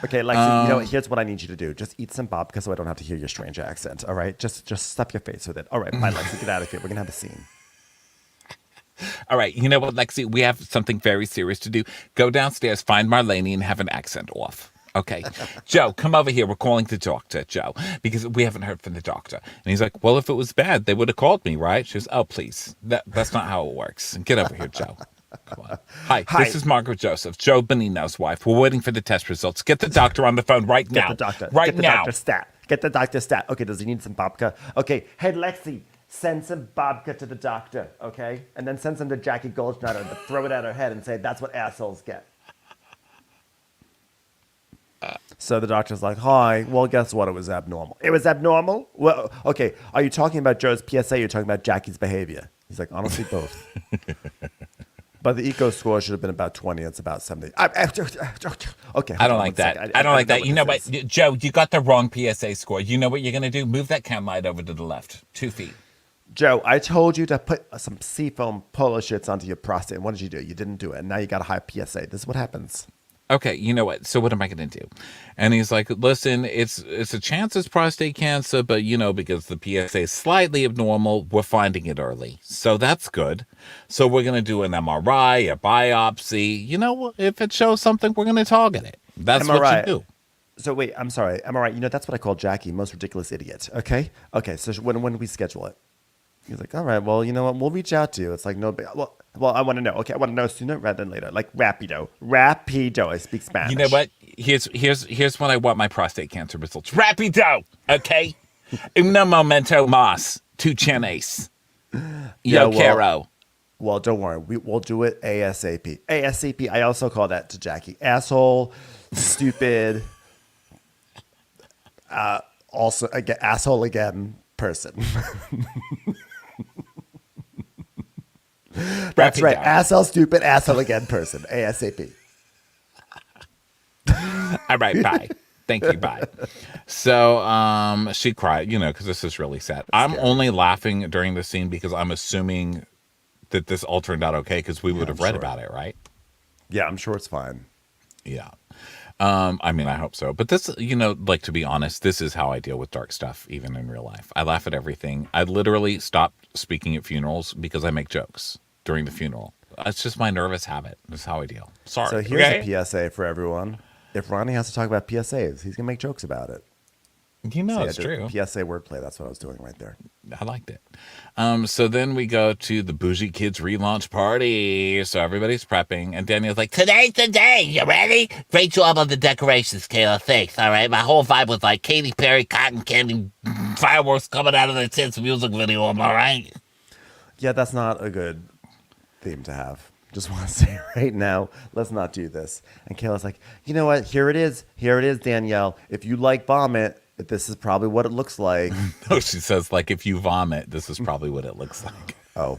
Okay, Lexi, you know what? Here's what I need you to do. Just eat some babka so I don't have to hear your strange accent, all right? Just stuff your face with it. All right, bye, Lexi. Get out of here. We're going to have a scene. All right, you know what, Lexi? We have something very serious to do. Go downstairs, find Marlene, and have an accent off. Okay. Joe, come over here. We're calling the doctor, Joe, because we haven't heard from the doctor. And he's like, well, if it was bad, they would have called me, right? She goes, oh, please. That's not how it works. Get over here, Joe. Come on. Hi, this is Margaret Joseph, Joe Benino's wife. We're waiting for the test results. Get the doctor on the phone right now. Get the doctor. Right Get the now. doctor stat. Get the doctor stat. Okay, does he need some babka? Okay, hey, Lexi, send some babka to the doctor, okay? And then send some to Jackie Goldschneider to throw it at her head and say, that's what assholes get. So the doctor's like, hi, well, guess what? It was abnormal. It was abnormal? Well, okay, are you talking about Joe's PSA or you're talking about Jackie's behavior? He's like, honestly, both. But the eco score should have been about 20. It's about 70. Okay. I don't like that. I don't like that. You know what, Joe, you got the wrong PSA score. You know what you're going to do? Move that cam light over to the left, 2 feet. Joe, I told you to put some seafoam polo shirts onto your prostate. And what did you do? You didn't do it. And now you got a high PSA. This is what happens. Okay, you know what? So what am I going to do? And he's like, listen, it's a chance it's prostate cancer, but, you know, because the PSA is slightly abnormal, we're finding it early. So that's good. So we're going to do an MRI, a biopsy. You know, if it shows something, we're going to target it. That's MRI. what you do. So wait, I'm sorry. MRI, you know, that's what I call Jackie, most ridiculous idiot. Okay? Okay, so when do we schedule it? He's like, all right, well, you know what? We'll reach out to you. It's like, no, well, I want to know. Okay, I want to know sooner rather than later. Like rapido. I speak Spanish. You know what? Here's when I want my prostate cancer results. Rapido, okay? Uno momento más. Tu tienes. Yo quiero. Well, don't worry. We'll do it ASAP. ASAP. I also call that to Jackie. Asshole, stupid, also, again, asshole again, person. That's right. Asshole, stupid, asshole again, person. ASAP. All right, bye. Thank you, bye. So she cried, you know, because this is really sad. I'm only laughing during the scene because I'm assuming that this all turned out okay because we would have read about it, right? Yeah, I'm sure it's fine. Yeah. I mean, I hope so. But this, you know, like, to be honest, this is how I deal with dark stuff, even in real life. I laugh at everything. I literally stopped speaking at funerals because I make jokes during the funeral. It's just my nervous habit. That's how I deal. Sorry. So here's a PSA for everyone. If Ronnie has to talk about PSAs, he's going to make jokes about it. You know, it's true. PSA wordplay. That's what I was doing right there. I liked it. So then we go to the Bougie Kids relaunch party. So everybody's prepping. And Danielle's like, Today's the day. You ready? Great job on the decorations, Kayla. Thanks. All right. My whole vibe was like Katy Perry, cotton candy, fireworks coming out of the tits music video. Am I right? Yeah, that's not a good theme to have. Just want to say right now, let's not do this. And Kayla's like, you know what? Here it is. Here it is, Danielle. If you like vomit, this is probably what it looks like. No, she says, like, if you vomit, this is probably what it looks like. Oh.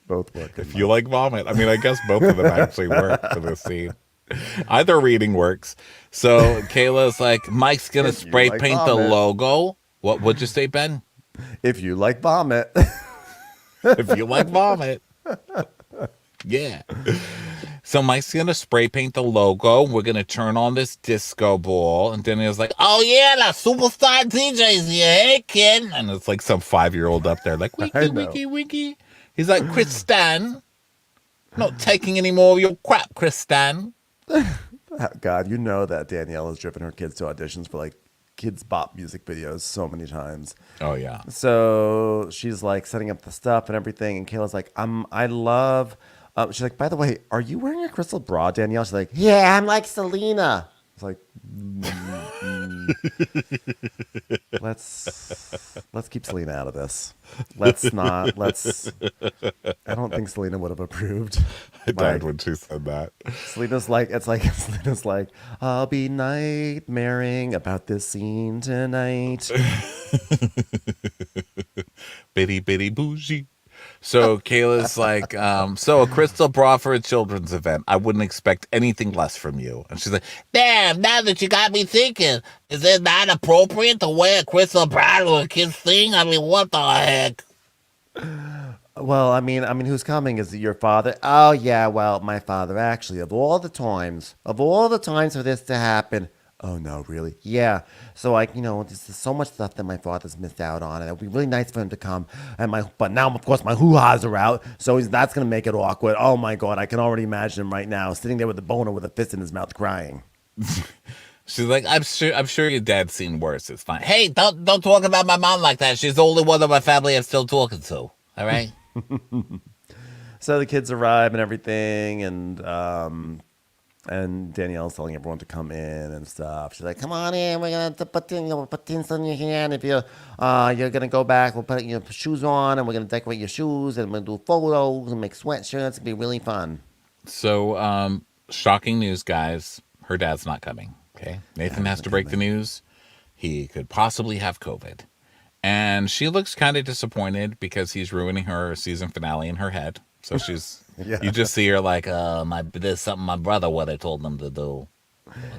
Both work. If you like vomit. I mean, I guess both of them actually work for this scene. Either reading works. So Kayla's like, Mike's going to spray paint the logo. What'd you say, Ben? If you like vomit. If you like vomit. Yeah. So Mike's going to spray paint the logo. We're going to turn on this disco ball. And Danielle's like, oh, yeah, the superstar DJ's here. Hey, kid. And it's like some 5-year-old up there like, I winky, know. winky, winky. He's like, Kristan, not taking any more of your crap, Kristan. God, you know that Danielle has driven her kids to auditions for like kids bop music videos so many times. Oh, yeah. So she's like setting up the stuff and everything, and Kayla's like, I love. She's like, by the way, are you wearing a crystal bra, Danielle? She's like, yeah, I'm like Selena. It's like, let's keep Selena out of this. Let's not. I don't think Selena would have approved. I died when she said that. Selena's like, Selena's like, I'll be nightmaring about this scene tonight. Bitty, bitty, bougie. So Kayla's like, so a crystal bra for a children's event. I wouldn't expect anything less from you. And she's like, Damn, now that you got me thinking, is it not appropriate to wear a crystal bra to a kid's thing? I mean, what the heck? Well, I mean, who's coming? Is it your father? Oh yeah, well, my father. Actually, of all the times for this to happen. Oh no, really? Yeah. So like, there's so much stuff that my father's missed out on, and it'd be really nice for him to come. But now, of course, my hoo-has are out, so that's gonna make it awkward. Oh my God, I can already imagine him right now, sitting there with a boner with a fist in his mouth, crying. she's like, I'm sure your dad's seen worse. It's fine. Hey, don't talk about my mom like that. She's the only one of my family I'm still talking to. All right. So the kids arrive and everything, and Danielle's telling everyone to come in and stuff. She's like, come on in. We're going to put things on your hand. If you're going to go back, we'll put your shoes on, and we're going to decorate your shoes, and we're going to do photos and make sweatshirts. It'll be really fun. So, shocking news, guys. Her dad's not coming. Okay. Nathan has to break the news. He could possibly have COVID. And she looks kind of disappointed because he's ruining her season finale in her head. So she's... Yeah. You just see her like, there's something my brother would have told them to do.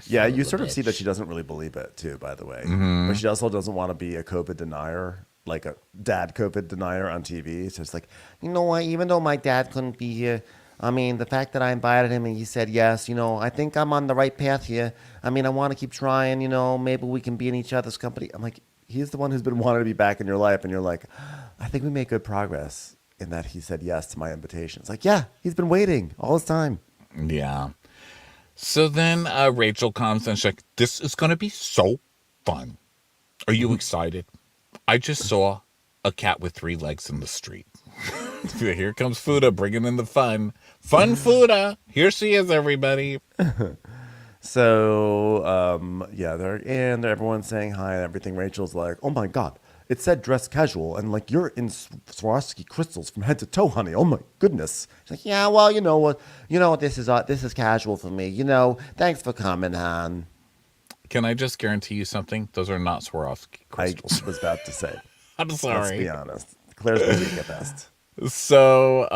Yeah, you sort of see that she doesn't really believe it, too, by the way. Mm-hmm. But she also doesn't want to be a COVID denier, like a dad COVID denier on TV. So it's like, you know what, even though my dad couldn't be here, I mean, the fact that I invited him and he said yes, I think I'm on the right path here. I mean, I want to keep trying, maybe we can be in each other's company. I'm like, he's the one who's been wanting to be back in your life. And you're like, I think we made good progress. In that he said yes to my invitation. It's like, yeah, he's been waiting all this time. Yeah. So then Rachel comes and she's like, this is going to be so fun. Are you excited? I just saw a cat with 3 legs in the street. Here comes Fuda bringing in the fun. Fun Fuda. Here she is, everybody. So, they're in. Everyone's saying hi and everything. Rachel's like, oh my God. It said dress casual, and like you're in Swarovski crystals from head to toe, honey. Oh my goodness! She's like, yeah, well, you know what? This is casual for me. Thanks for coming, hon. Can I just guarantee you something? Those are not Swarovski crystals. I was about to say. I'm sorry. Let's be honest. Claire's boutique at best. So,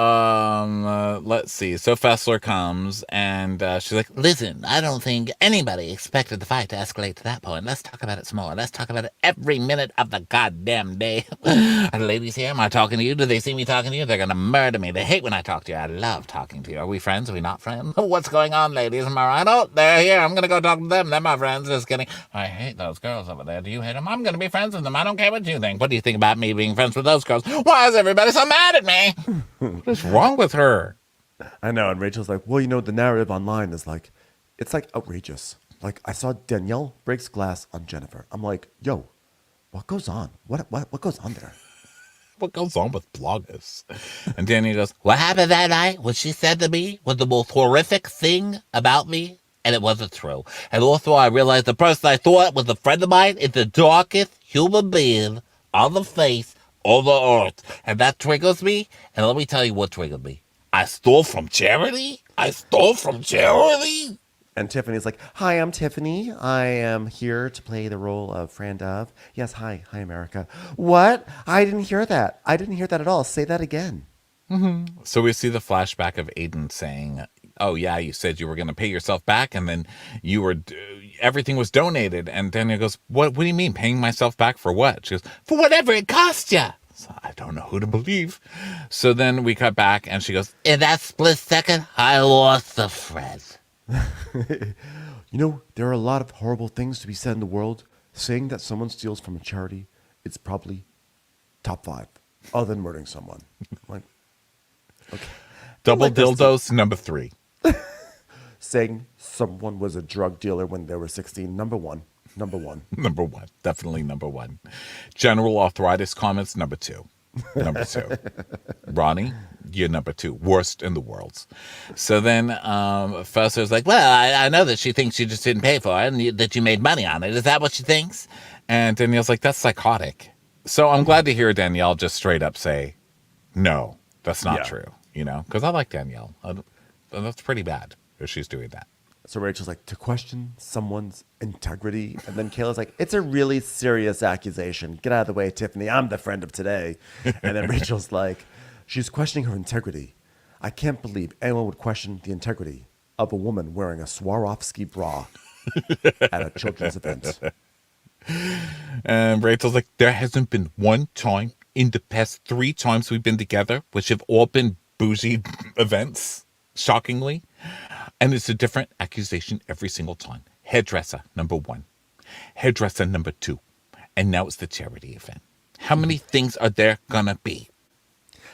let's see. So Fessler comes and she's like, Listen, I don't think anybody expected the fight to escalate to that point. Let's talk about it some more. Let's talk about it every minute of the goddamn day. Are the ladies here? Am I talking to you? Do they see me talking to you? They're going to murder me. They hate when I talk to you. I love talking to you. Are we friends? Are we not friends? What's going on, ladies? Am I right? Oh, they're here. I'm going to go talk to them. They're my friends. Just kidding. I hate those girls over there. Do you hate them? I'm going to be friends with them. I don't care what you think. What do you think about me being friends with those girls? Why is everybody so mad at me? what's wrong with her? I know. And Rachel's like, well, the narrative online is like, it's like outrageous. Like I saw Danielle breaks glass on Jennifer. I'm like, yo, what goes on? What goes on there? What goes on with bloggers? And Danny goes, What happened that night? What she said to me was the most horrific thing about me, and it wasn't true. And also I realized the person I thought was a friend of mine is the darkest human being on the face of the earth. And that triggers me. And let me tell you what triggered me. I stole from charity? And Tiffany's like, hi, I'm Tiffany. I am here to play the role of Fran Dove. Yes, hi, America. What? I didn't hear that. I didn't hear that at all. Say that again. Mm-hmm. So we see the flashback of Aydin saying, oh, yeah, you said you were going to pay yourself back, and then everything was donated. And Danielle goes, what do you mean, paying myself back for what? She goes, for whatever it cost you. So I don't know who to believe. So then we cut back, and she goes, In that split second, I lost the thread. You know, there are a lot of horrible things to be said in the world. Saying that someone steals from a charity, it's probably top 5, other than murdering someone. Like, okay. double like this dildos, number 3. Saying someone was a drug dealer when they were 16, number 1. Number 1. Number 1. Definitely number 1. General arthritis comments, number 2. Number 2. Ronnie, you're number 2. Worst in the world. So then Foster's like, Well, I know that she thinks you just didn't pay for it and that you made money on it. Is that what she thinks? and Danielle's like, that's psychotic. So I'm glad to hear Danielle just straight up say, no, that's not true. You know, because I like Danielle. That's pretty bad if she's doing that. So Rachel's like, to question someone's integrity. And then Kayla's like, it's a really serious accusation. Get out of the way, Tiffany. I'm the friend of today. And then Rachel's like, she's questioning her integrity. I can't believe anyone would question the integrity of a woman wearing a Swarovski bra at a children's event. And Rachel's like, there hasn't been one time in the past 3 times we've been together, which have all been bougie events, shockingly. And it's a different accusation every single time. Hairdresser, number 1. Hairdresser, number 2. And now it's the charity event. How many things are there gonna be?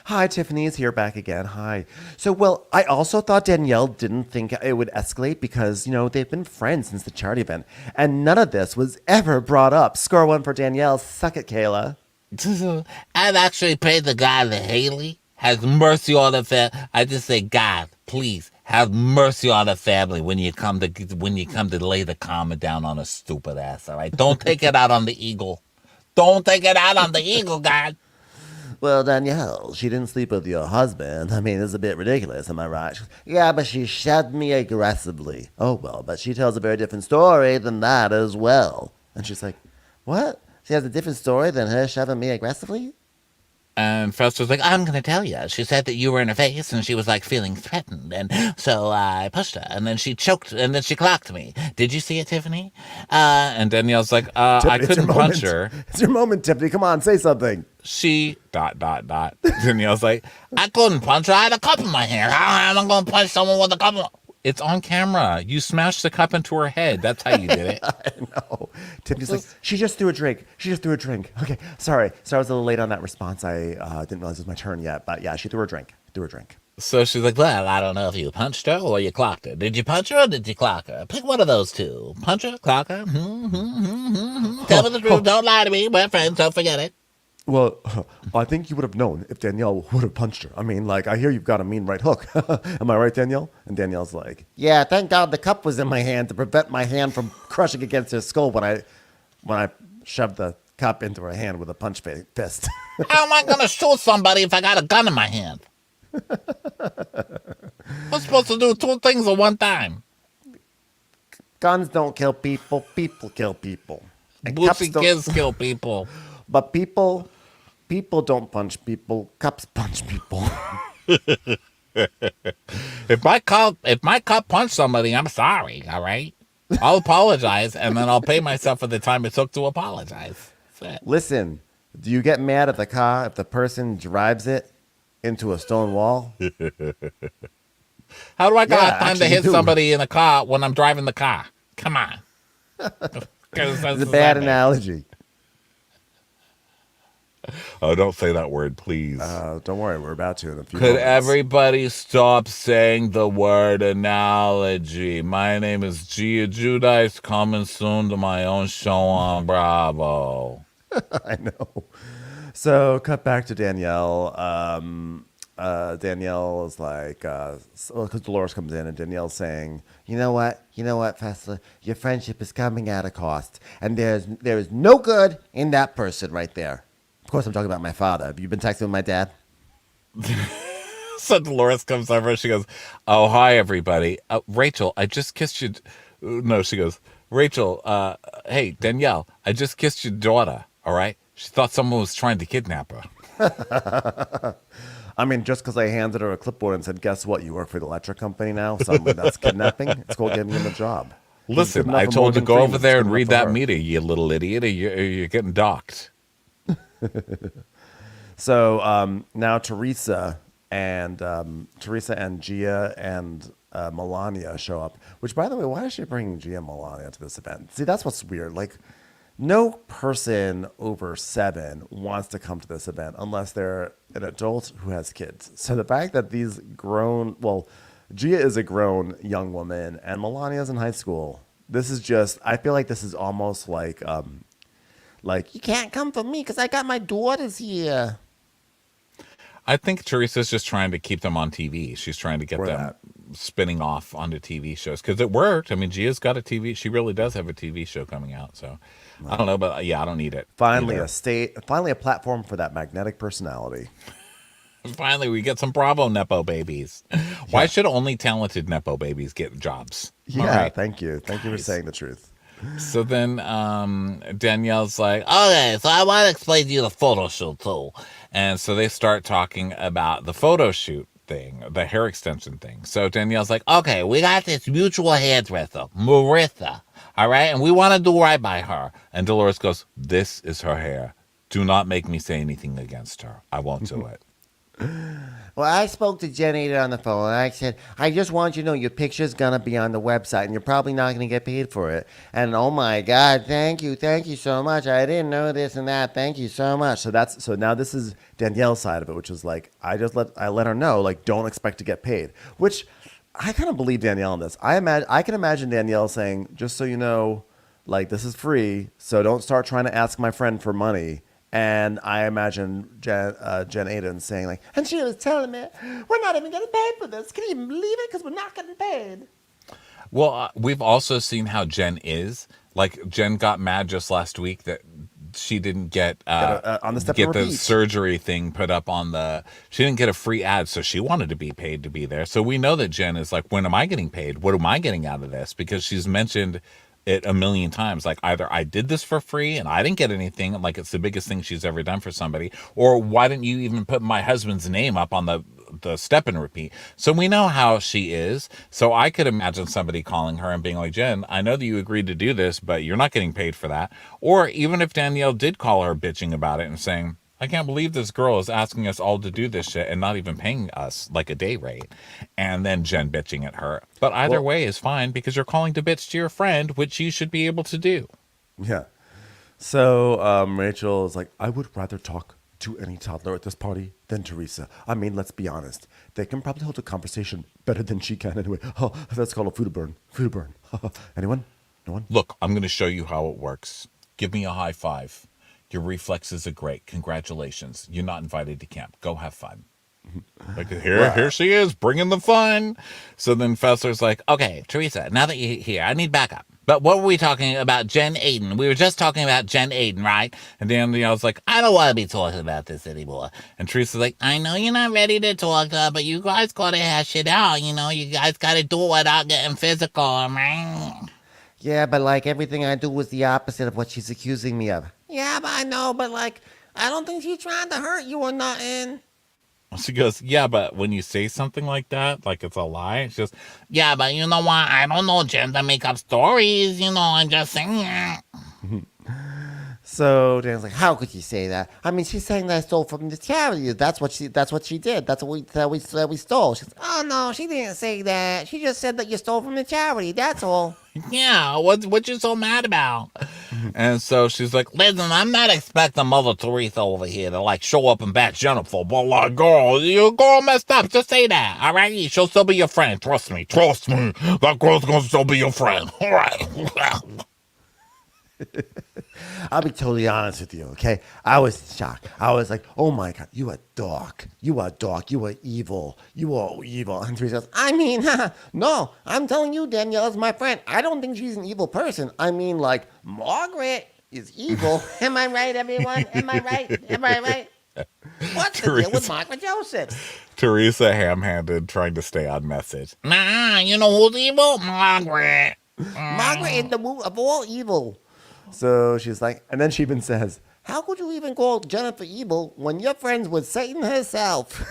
Hi, Tiffany is here back again. Hi. So, well, I also thought Danielle didn't think it would escalate because, you know, they've been friends since the charity event. And none of this was ever brought up. Score 1 for Danielle. Suck it, Kayla. I've actually prayed to God that Haley has mercy on the family. I just say, God, please have mercy on the family when you come to lay the karma down on a stupid ass. All right, don't take it out on the eagle. Don't take it out on the eagle, God. Well, Danielle, she didn't sleep with your husband. I mean, it's a bit ridiculous, am I right? She goes, yeah, but she shoved me aggressively. Oh, well, but she tells a very different story than that as well. And she's like, what? She has a different story than her shoving me aggressively? And Fausto's like, I'm going to tell you. She said that you were in her face and she was like feeling threatened. And so I pushed her and then she choked and then she clocked me. Did you see it, Tiffany? And Danielle's like, I couldn't punch her. It's your moment, Tiffany. Come on, say something. She ... Danielle's like, I couldn't punch her. I had a cup in my hand. How am I going to punch someone with a cup of... it's on camera. You smashed the cup into her head. That's how you did it. I know. Tiffany's like, she just threw a drink. She just threw a drink. Okay, sorry. I was a little late on that response. I didn't realize it was my turn yet. But yeah, she threw a drink. So she's like, well, I don't know if you punched her or you clocked her. Did you punch her or did you clock her? Pick one of those two. Punch her, clock her. Tell me the truth. Don't lie to me. We're friends. Don't forget it. Well, I think you would have known if Danielle would have punched her. I mean, like, I hear you've got a mean right hook. Am I right, Danielle? And Danielle's like, yeah, thank God the cup was in my hand to prevent my hand from crushing against her skull when I shoved the cup into her hand with a punch fist. How am I going to shoot somebody if I got a gun in my hand? I'm supposed to do 2 things at one time. Guns don't kill people. People kill people. And Bougie kids kill people. But people don't punch people. Cups punch people. If my cup punched somebody, I'm sorry, all right? I'll apologize, and then I'll pay myself for the time it took to apologize. That's it. Listen, do you get mad at the car if the person drives it into a stone wall? How do I got time to actually hit do. somebody in a car when I'm driving the car? Come on. It's a bad analogy. Oh, don't say that word, please. Don't worry, we're about to in a few Could moments. everybody stop saying the word analogy? My name is Gia Judice, coming soon to my own show on Bravo. I know. So, cut back to Danielle. Danielle is like, because Dolores comes in and Danielle's saying, you know what, Fessler, your friendship is coming at a cost, and there is no good in that person right there. Of course, I'm talking about my father. Have you been texting with my dad? So Dolores comes over and she goes, oh, hi, everybody. Rachel, I just kissed you. No, she goes, Rachel, hey, Danielle, I just kissed your daughter, all right? She thought someone was trying to kidnap her. I mean, just because I handed her a clipboard and said, guess what? You work for the electric company now? Suddenly that's kidnapping? It's called giving him a job. Listen, I told you to go over there and read that meter, you little idiot, or you're getting docked. So now Teresa and Gia and Melania show up. Which, by the way, why is she bringing Gia and Melania to this event? See, that's what's weird. Like, no person over 7 wants to come to this event unless they're an adult who has kids. So the fact that these Gia is a grown young woman and Melania's in high school. This is just, I feel like this is almost like You can't come for me because I got my daughters here. I think Teresa's just trying to keep them on TV. She's trying to get Or them that. spinning off onto TV shows because it worked. I mean, Gia's got a TV. She really does have a TV show coming out. So I don't know, but yeah, I don't need it. finally either. finally a platform for that magnetic personality. Finally, we get some Bravo Nepo babies. Why should only talented Nepo babies get jobs? Yeah, All right. thank you for saying the truth. So then Danielle's like, Okay, so I want to explain to you the photo shoot too. and so they start talking about the photo shoot thing, the hair extension thing. So Danielle's like, Okay, we got this mutual hairdresser, Marissa. All right, and we want to do right by her. and Dolores goes, this is her hair. Do not make me say anything against her. I won't do it. Well, I spoke to Jen Aiden on the phone, and I said, I just want you to know your picture's going to be on the website, and you're probably not going to get paid for it. And oh my God, thank you so much. I didn't know this and that. Thank you so much. So now this is Danielle's side of it, which is like I let her know, like, don't expect to get paid. Which I kind of believe Danielle in this. I can imagine Danielle saying, just so you know, like, this is free, so don't start trying to ask my friend for money. And I imagine Jen Aydens saying, like, and she was telling me, we're not even getting paid for this. Can you even believe it? Because we're not getting paid. Well, we've also seen how Jen is. Like, Jen got mad just last week that she didn't get on the step and the repeat. surgery thing put up on the. She didn't get a free ad, so she wanted to be paid to be there. So we know that Jen is like, when am I getting paid? What am I getting out of this? Because she's mentioned it a million times. Like, either I did this for free and I didn't get anything, like it's the biggest thing she's ever done for somebody, or why didn't you even put my husband's name up on the step and repeat? So we know how she is. So I could imagine somebody calling her and being like, Jen, I know that you agreed to do this, but you're not getting paid for that. Or even if Danielle did call her bitching about it and saying, I can't believe this girl is asking us all to do this shit and not even paying us like a day rate. And then Jen bitching at her. But either way is fine because you're calling to bitch to your friend, which you should be able to do. Yeah. So Rachel is like, I would rather talk to any toddler at this party than Teresa. I mean, let's be honest. They can probably hold a conversation better than she can anyway. Oh, that's called a Fuda burn. Fuda burn. Anyone? No one? Look, I'm going to show you how it works. Give me a high five. Your reflexes are great. Congratulations. You're not invited to camp. Go have fun. Like, here she is, bringing the fun. So then Fessler's like, Okay, Teresa, now that you're here, I need backup. But what were we talking about? Jen Aiden. We were just talking about Jen Aiden, right? and Danielle's like, I don't want to be talking about this anymore. and Teresa's like, I know you're not ready to talk, but you guys gotta hash it out. You know, you guys gotta do it without getting physical, right? Yeah, but like everything I do was the opposite of what she's accusing me of. Yeah, but I know, but like, I don't think she's trying to hurt you or nothing. she goes, yeah, but when you say something like that, like it's a lie, she goes, Yeah, but you know what? I don't know, Jen, to make up stories. You know, I'm just saying. So Dan's like, how could you say that? I mean, she's saying that I stole from the charity. That's what she did. That's what we stole. She's, Oh no, she didn't say that. She just said that you stole from the charity. That's all. Yeah, what you so mad about? and so she's like, Listen, I'm not expecting Mother Teresa over here to like show up and back Jennifer, but like, girl, your girl messed up. Just say that, all right? She'll still be your friend. Trust me. That girl's gonna still be your friend. All right. I'll be totally honest with you, okay? I was shocked. I was like, oh my God, you are dark. You are dark. You are evil. You are evil. And Teresa goes, I mean, no, I'm telling you, Danielle is my friend. I don't think she's an evil person. I mean, like, Margaret is evil. Am I right, everyone? Am I right? Am I right? What's the deal with Margaret Joseph? Teresa ham-handed, trying to stay on message. Nah, you know who's evil? Margaret. Margaret is the root of all evil. So she's like, and then she even says, How could you even call Jennifer evil when you're friends with Satan herself?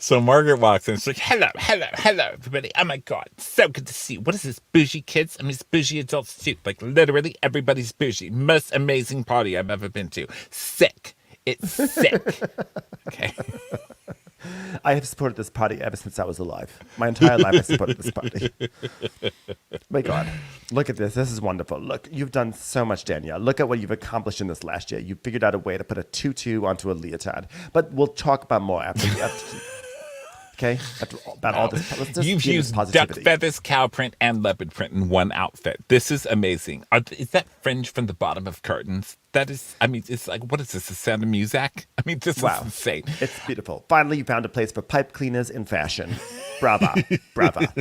So Margaret walks in. She's like, hello, hello, hello, everybody. Oh my God. So good to see you. What is this, bougie kids? I mean, it's bougie adults too. Like, literally, everybody's bougie. Most amazing party I've ever been to. Sick. It's sick. Okay. I have supported this party ever since I was alive. My entire life I supported this party. My God. Look at this. This is wonderful. Look, you've done so much, Danielle. Look at what you've accomplished in this last year. You figured out a way to put a tutu onto a leotard. But we'll talk about more after okay? About all this. Let's just You've be in this used duck positivity. feathers, cow print, and leopard print in one outfit. This is amazing. Is that fringe from the bottom of curtains? That is, I mean, it's like, what is this, the sound of music? I mean, this Wow. is insane. It's beautiful. Finally, you found a place for pipe cleaners in fashion. Brava. Brava.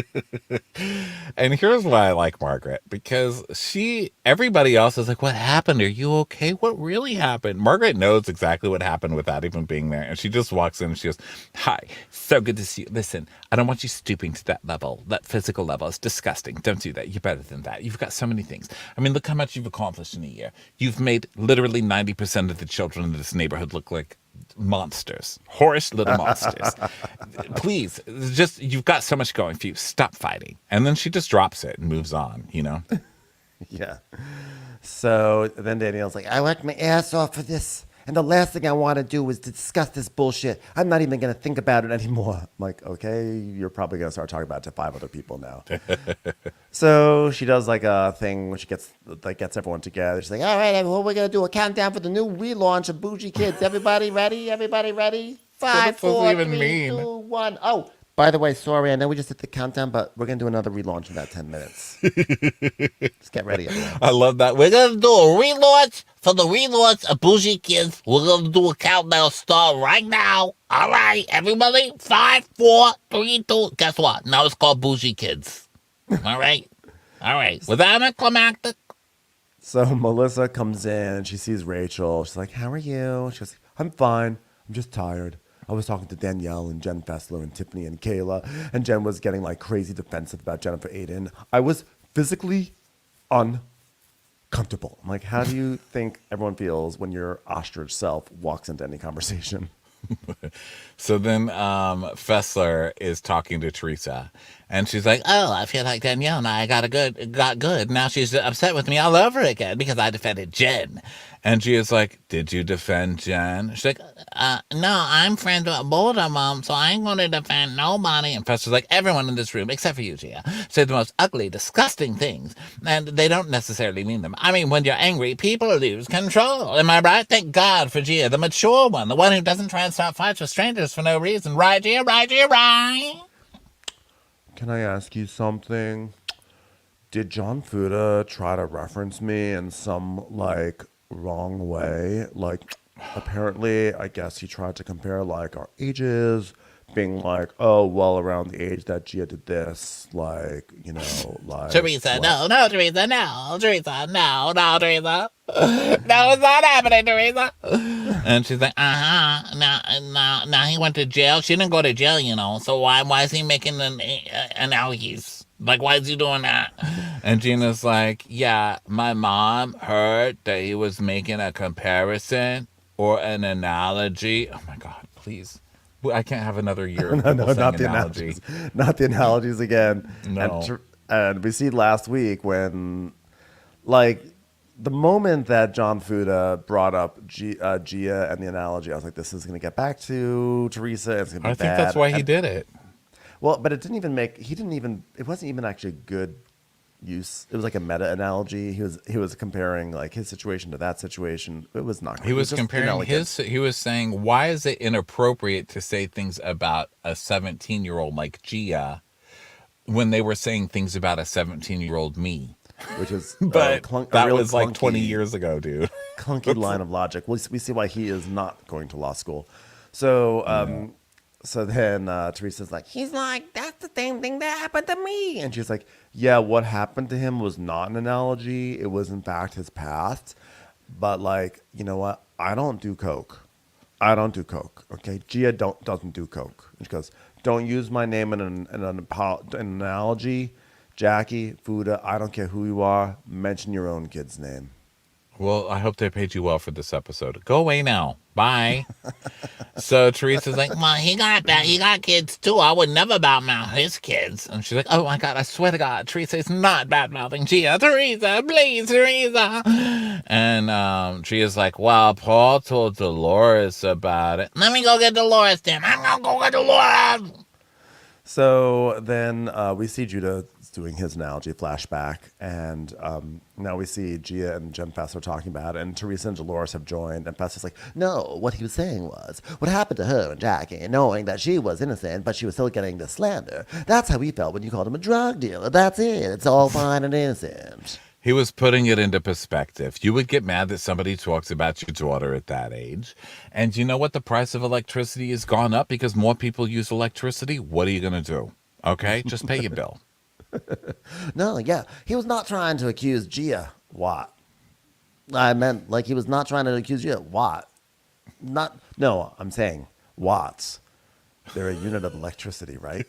And here's why I like Margaret, because everybody else is like, what happened? Are you okay? What really happened? Margaret knows exactly what happened without even being there. And she just walks in and she goes, hi, so good to see you. Listen, I don't want you stooping to that level, that physical level. It's disgusting. Don't do that. You're better than that. You've got so many things. I mean, look how much you've accomplished in a year. You've made literally 90% of the children in this neighborhood look like monsters, whorish little monsters. Please, just, you've got so much going for you. Stop fighting. And then she just drops it and moves on, you know? Yeah. So then Danielle's like, I worked my ass off for this. And the last thing I want to do is discuss this bullshit. I'm not even going to think about it anymore. I'm like, okay, you're probably going to start talking about it to 5 other people now. So she does like a thing where she gets everyone together. She's like, all right, everyone, we're going to do a countdown for the new relaunch of Bougie Kids. Everybody ready? Everybody ready? 5, 4, 3, 2, 1. Oh, by the way, sorry, I know we just did the countdown, but we're going to do another relaunch in about 10 minutes. Just get ready, everyone. I love that. We're gonna do a relaunch for the relaunch of Bougie Kids. We're gonna do a countdown start right now. All right, everybody. 5, 4, 3, 2. Guess what? Now it's called Bougie Kids. All right. All right. Was that anticlimactic? So Melissa comes in and she sees Rachel. She's like, how are you? She goes, I'm fine. I'm just tired. I was talking to Danielle and Jen Fessler and Tiffany and Kayla, and Jen was getting like crazy defensive about Jennifer Aydin. I was physically uncomfortable. I'm like, how do you think everyone feels when your ostrich self walks into any conversation? So then Fessler is talking to Teresa, and she's like, Oh, I feel like Danielle and I got good. Now she's upset with me all over again because I defended Jen. and Gia's like, did you defend Jen? She's like, No, I'm friends with both of them, so I ain't gonna defend nobody. and Fessler's like, Everyone in this room, except for you, Gia, say the most ugly, disgusting things, and they don't necessarily mean them. I mean, when you're angry, people lose control. Am I right? Thank God for Gia, the mature one, the one who doesn't try and start fights with strangers for no reason. Right, Gia? Right, Gia? Right? Can I ask you something? Did John Fuda try to reference me in some like wrong way? Like, apparently, I guess he tried to compare like our ages, being like, oh, well, around the age that Gia did this, like, you know, like Teresa, like- no, Teresa, no, Teresa, no, Teresa. No, it's not happening, Teresa. and she's like, Now he went to jail. She didn't go to jail, you know. So why is he making analogies? Like, why is he doing that? and Gina's like, yeah, my mom heard that he was making a comparison or an analogy. Oh my God, please. I can't have another year of people saying not the analogy. analogies. Not the analogies again. No. And we see last week when, like, the moment that John Fuda brought up Gia and the analogy, I was like, this is going to get back to Teresa. It's going to be I bad. think that's why he And- did it. Well, but it wasn't even actually good use. It was like a meta analogy. He was comparing like his situation to that situation. It was not good. He It was just comparing inelegant. he was saying, why is it inappropriate to say things about a 17-year-old like Gia when they were saying things about a 17-year-old me? Which is But a that really was like 20 clunky- years ago, dude. clunky line of logic. We see why he is not going to law school. So so then Teresa's like, He's like, that's the same thing that happened to me. and she's like, yeah, what happened to him was not an analogy. It was in fact his past. But like, you know what? I don't do coke. Okay, Gia doesn't do coke. And she goes, don't use my name in an analogy. Jackie, Fuda, I don't care who you are. Mention your own kid's name. Well, I hope they paid you well for this episode. Go away now. Bye. So Teresa's like, Well, he got kids too. I would never badmouth his kids. and she's like, oh my God, I swear to God, Teresa is not bad mouthing Gia. Teresa, please, Teresa. And Gia's like, well, Paul told Dolores about it. Let me go get Dolores then. I'm gonna go get Dolores. So then we see Judah doing his analogy flashback, and now we see Gia and Jen Fess are talking about it, and Teresa and Dolores have joined, and Fess is like, no, what he was saying was, what happened to her and Jackie, knowing that she was innocent, but she was still getting the slander. That's how we felt when you called him a drug dealer. That's it. It's all fine and innocent. He was putting it into perspective. You would get mad that somebody talks about your daughter at that age. And you know what? The price of electricity has gone up because more people use electricity. What are you going to do? Okay? Just pay your bill. No, yeah, he was not trying to accuse Gia. What? I meant, like, he was not trying to accuse Gia. What? Not, no, I'm saying watts. They're a unit of electricity, right?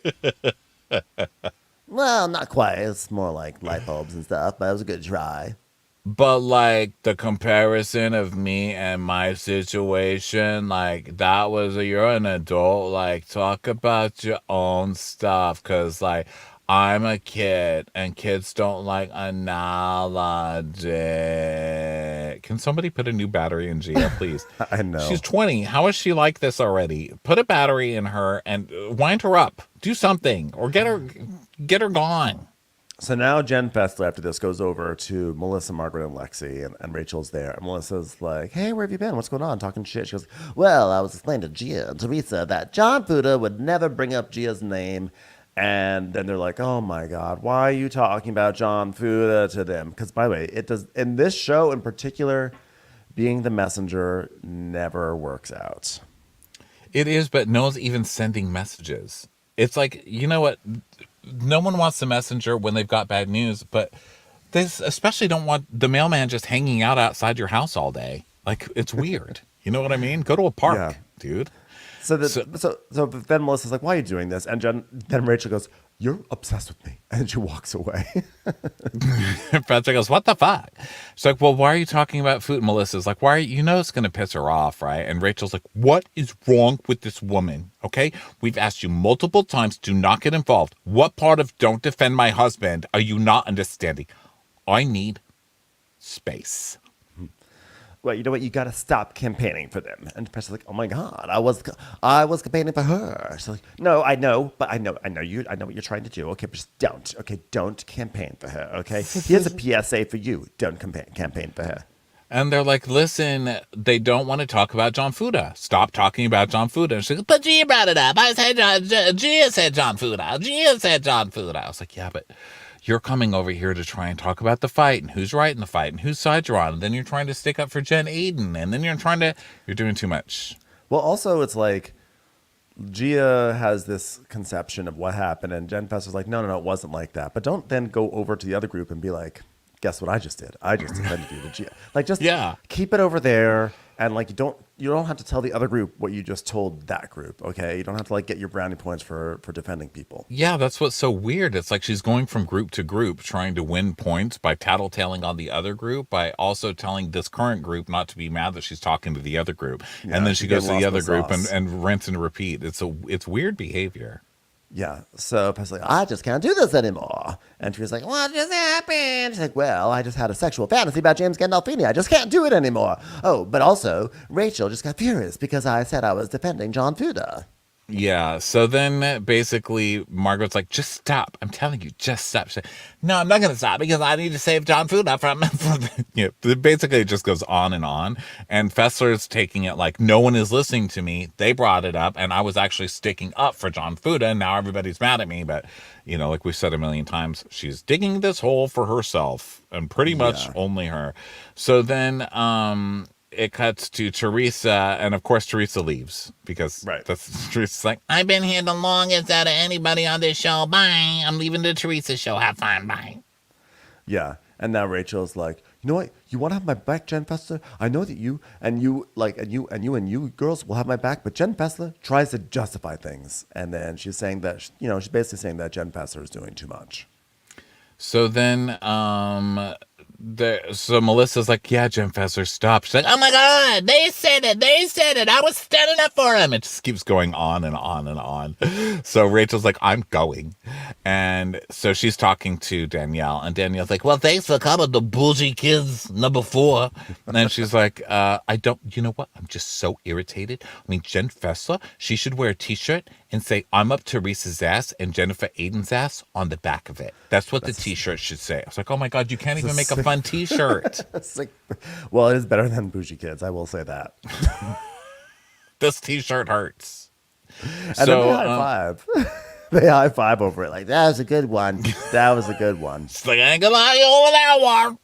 Well, not quite. It's more like light bulbs and stuff, but it was a good try. But like the comparison of me and my situation, like that was you're an adult, like talk about your own stuff. Cause like I'm a kid and kids don't like analogy. Can somebody put a new battery in Gia, please? I know. She's 20. How is she like this already? Put a battery in her and wind her up. Do something or get her gone. So now Jen Fessler, after this, goes over to Melissa, Margaret, and Lexi, and Rachel's there. And Melissa's like, hey, where have you been? What's going on? Talking shit. She goes, well, I was explaining to Gia and Teresa that John Fuda would never bring up Gia's name. And then they're like, oh, my God, why are you talking about John Fuda to them? Because, by the way, it does in this show in particular, being the messenger never works out. It is, but no one's even sending messages. It's like, you know what? No one wants the messenger when they've got bad news, but they especially don't want the mailman just hanging out outside your house all day. Like, it's weird. You know what I mean? Go to a park, Yeah. dude. So then Melissa's like, why are you doing this? And then Rachel goes, you're obsessed with me. And she walks away. Patrick goes, what the fuck? She's like, well, why are you talking about food? Melissa's like, why are you know it's going to piss her off, right? And Rachel's like, what is wrong with this woman? Okay? We've asked you multiple times to not get involved. What part of don't defend my husband are you not understanding? I need space. Well, you know what? You got to stop campaigning for them. And Preston's like, oh my God, I was campaigning for her. So like, no, I know, but I know what you're trying to do. Okay, but just don't. Okay, don't campaign for her. Okay, here's a PSA for you. Don't campaign for her. And they're like, listen, they don't want to talk about John Fuda. Stop talking about John Fuda. And she's like, but Gia brought it up. I said, Gia said John Fuda. Gia said John Fuda. I was like, yeah, but you're coming over here to try and talk about the fight and who's right in the fight and whose side you're on. And then you're trying to stick up for Jen Aydin. And then you're doing too much. Well, also, it's like Gia has this conception of what happened. And Jen Fess was like, no, it wasn't like that. But don't then go over to the other group and be like, guess what I just did? I just defended you to Gia. Like, just keep it over there. And like, you don't have to tell the other group what you just told that group. Okay. You don't have to like get your brownie points for defending people. Yeah. That's what's so weird. It's like she's going from group to group trying to win points by tattletaling on the other group, by also telling this current group not to be mad that she's talking to the other group. Yeah, and then she goes to the other group sauce. and rinse and repeat. It's weird behavior. Yeah. So Pep's like, I just can't do this anymore. And she was like, what just happened? She's like, well, I just had a sexual fantasy about James Gandolfini. I just can't do it anymore. Oh, but also, Rachel just got furious because I said I was defending John Fuda. Yeah. So then basically Margaret's like, just stop. I'm telling you, just stop. She's like, no, I'm not going to stop because I need to save John Fuda from basically it just goes on. And Fessler's taking it like no one is listening to me. They brought it up and I was actually sticking up for John Fuda. And now everybody's mad at me. But, you know, like we've said a million times, she's digging this hole for herself and pretty much only her. So then, it cuts to Teresa, and of course Teresa leaves because that's Teresa's like, I've been here the longest out of anybody on this show. Bye. I'm leaving the Teresa show. Have fun. Bye. Yeah. And now Rachel's like, you know what? You want to have my back, Jen Fessler? I know that you girls will have my back, but Jen Fessler tries to justify things. And then she's saying that, you know, she's basically saying that Jen Fessler is doing too much. So then So Melissa's like, yeah, Jen Fessler, stop. She's like, oh my God, they said it. I was standing up for him. It just keeps going on and on and on. So Rachel's like, I'm going. And so she's talking to Danielle, and Danielle's like, well, thanks for coming to Bougie Kids number 4. And then she's like, you know what? I'm just so irritated. I mean, Jen Fessler, she should wear a t-shirt and say, I'm up Teresa's ass and Jennifer Aydens' ass on the back of it. That's what the t-shirt should say. I was like, oh my God, you can't even make a fun t-shirt. It's like, well, it is better than Bougie Kids. I will say that. This t-shirt hurts. And then they high five. They high five over it. Like, that was a good one. That was a good one. It's like, I ain't gonna lie over that one.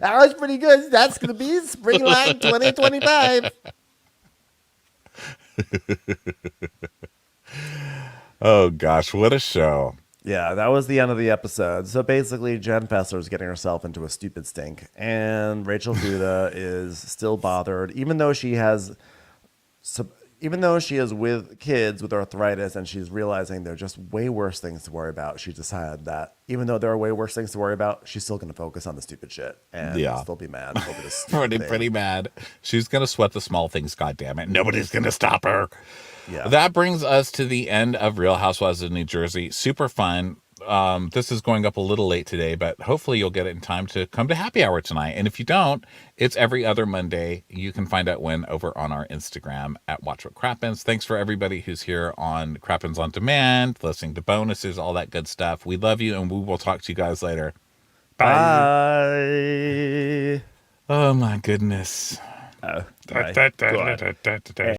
That was pretty good. That's going to be Springline 2025. Oh gosh, what a show. Yeah, that was the end of the episode. So basically, Jen Fessler is getting herself into a stupid stink, and Rachel Fuda is still bothered, even though she is with kids with arthritis, and she's realizing there are just way worse things to worry about. She decided that even though there are way worse things to worry about, she's still going to focus on the stupid shit and still be mad over this pretty mad. She's gonna sweat the small things. God damn it, nobody's gonna stop her. Yeah. That brings us to the end of Real Housewives of New Jersey. Super fun. This is going up a little late today, but hopefully you'll get it in time to come to happy hour tonight. And if you don't, it's every other Monday. You can find out when over on our Instagram at Watch What Crappens. Thanks for everybody who's here on Crappens on Demand, listening to bonuses, all that good stuff. We love you, and we will talk to you guys later. Bye. Oh my goodness. Bye.